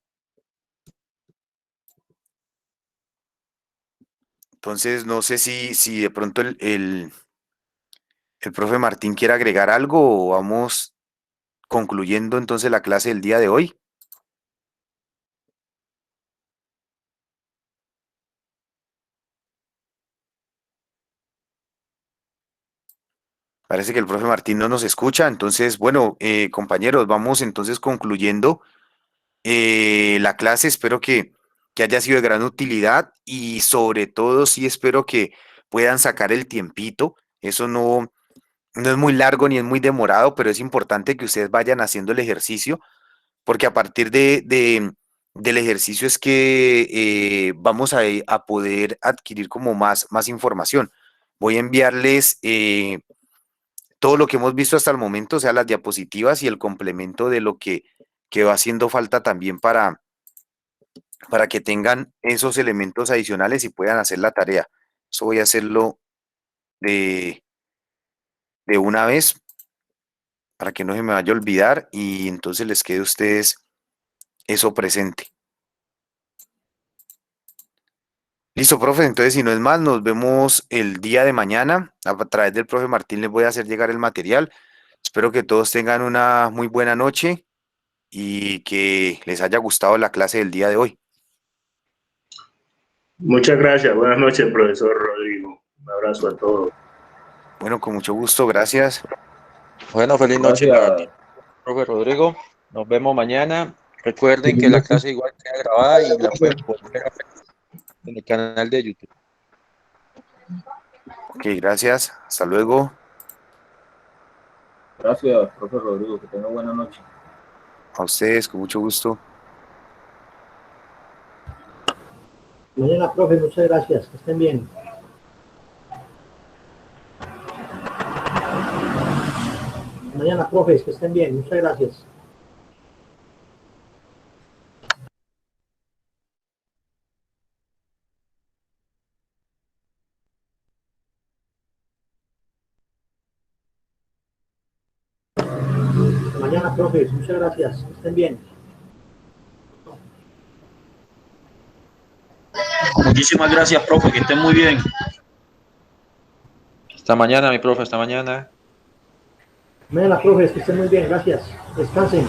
Entonces, no sé si de pronto el profe Martín quiere agregar algo o vamos concluyendo entonces la clase del día de hoy. Parece que el profe Martín no nos escucha. Entonces, bueno, compañeros, vamos entonces concluyendo la clase. Espero que haya sido de gran utilidad y sobre todo sí espero que puedan sacar el tiempito. Eso no es muy largo ni es muy demorado, pero es importante que ustedes vayan haciendo el ejercicio, porque a partir del ejercicio es que vamos a poder adquirir como más información. Voy a enviarles todo lo que hemos visto hasta el momento, o sea, las diapositivas y el complemento de lo que va haciendo falta también para que tengan esos elementos adicionales y puedan hacer la tarea. Eso voy a hacerlo de una vez para que no se me vaya a olvidar y entonces les quede a ustedes eso presente. Listo, profe, entonces si no es más, nos vemos el día de mañana. A través del profe Martín les voy a hacer llegar el material. Espero que todos tengan una muy buena noche y que les haya gustado la clase del día de hoy. Muchas gracias. Buenas noches, profesor Rodrigo. Un abrazo a todos. Bueno, con mucho gusto, gracias. Bueno, feliz noche, profe Rodrigo. Nos vemos mañana. Recuerden que la clase igual queda grabada y la pueden volver a ver en el canal de YouTube. Ok, gracias. Hasta luego. Gracias, profe Rodrigo. Que tenga buena noche. A ustedes, con mucho gusto. Mañana, profe, muchas gracias. Que estén bien. Mañana. mañana, profes, que estén bien. Muchas gracias. Mañana, profes, muchas gracias. Que estén bien. Muchísimas gracias, profe, que estén muy bien. Hasta mañana, mi profe, hasta mañana. Mañana, profes, que estén muy bien. Gracias. Descansen.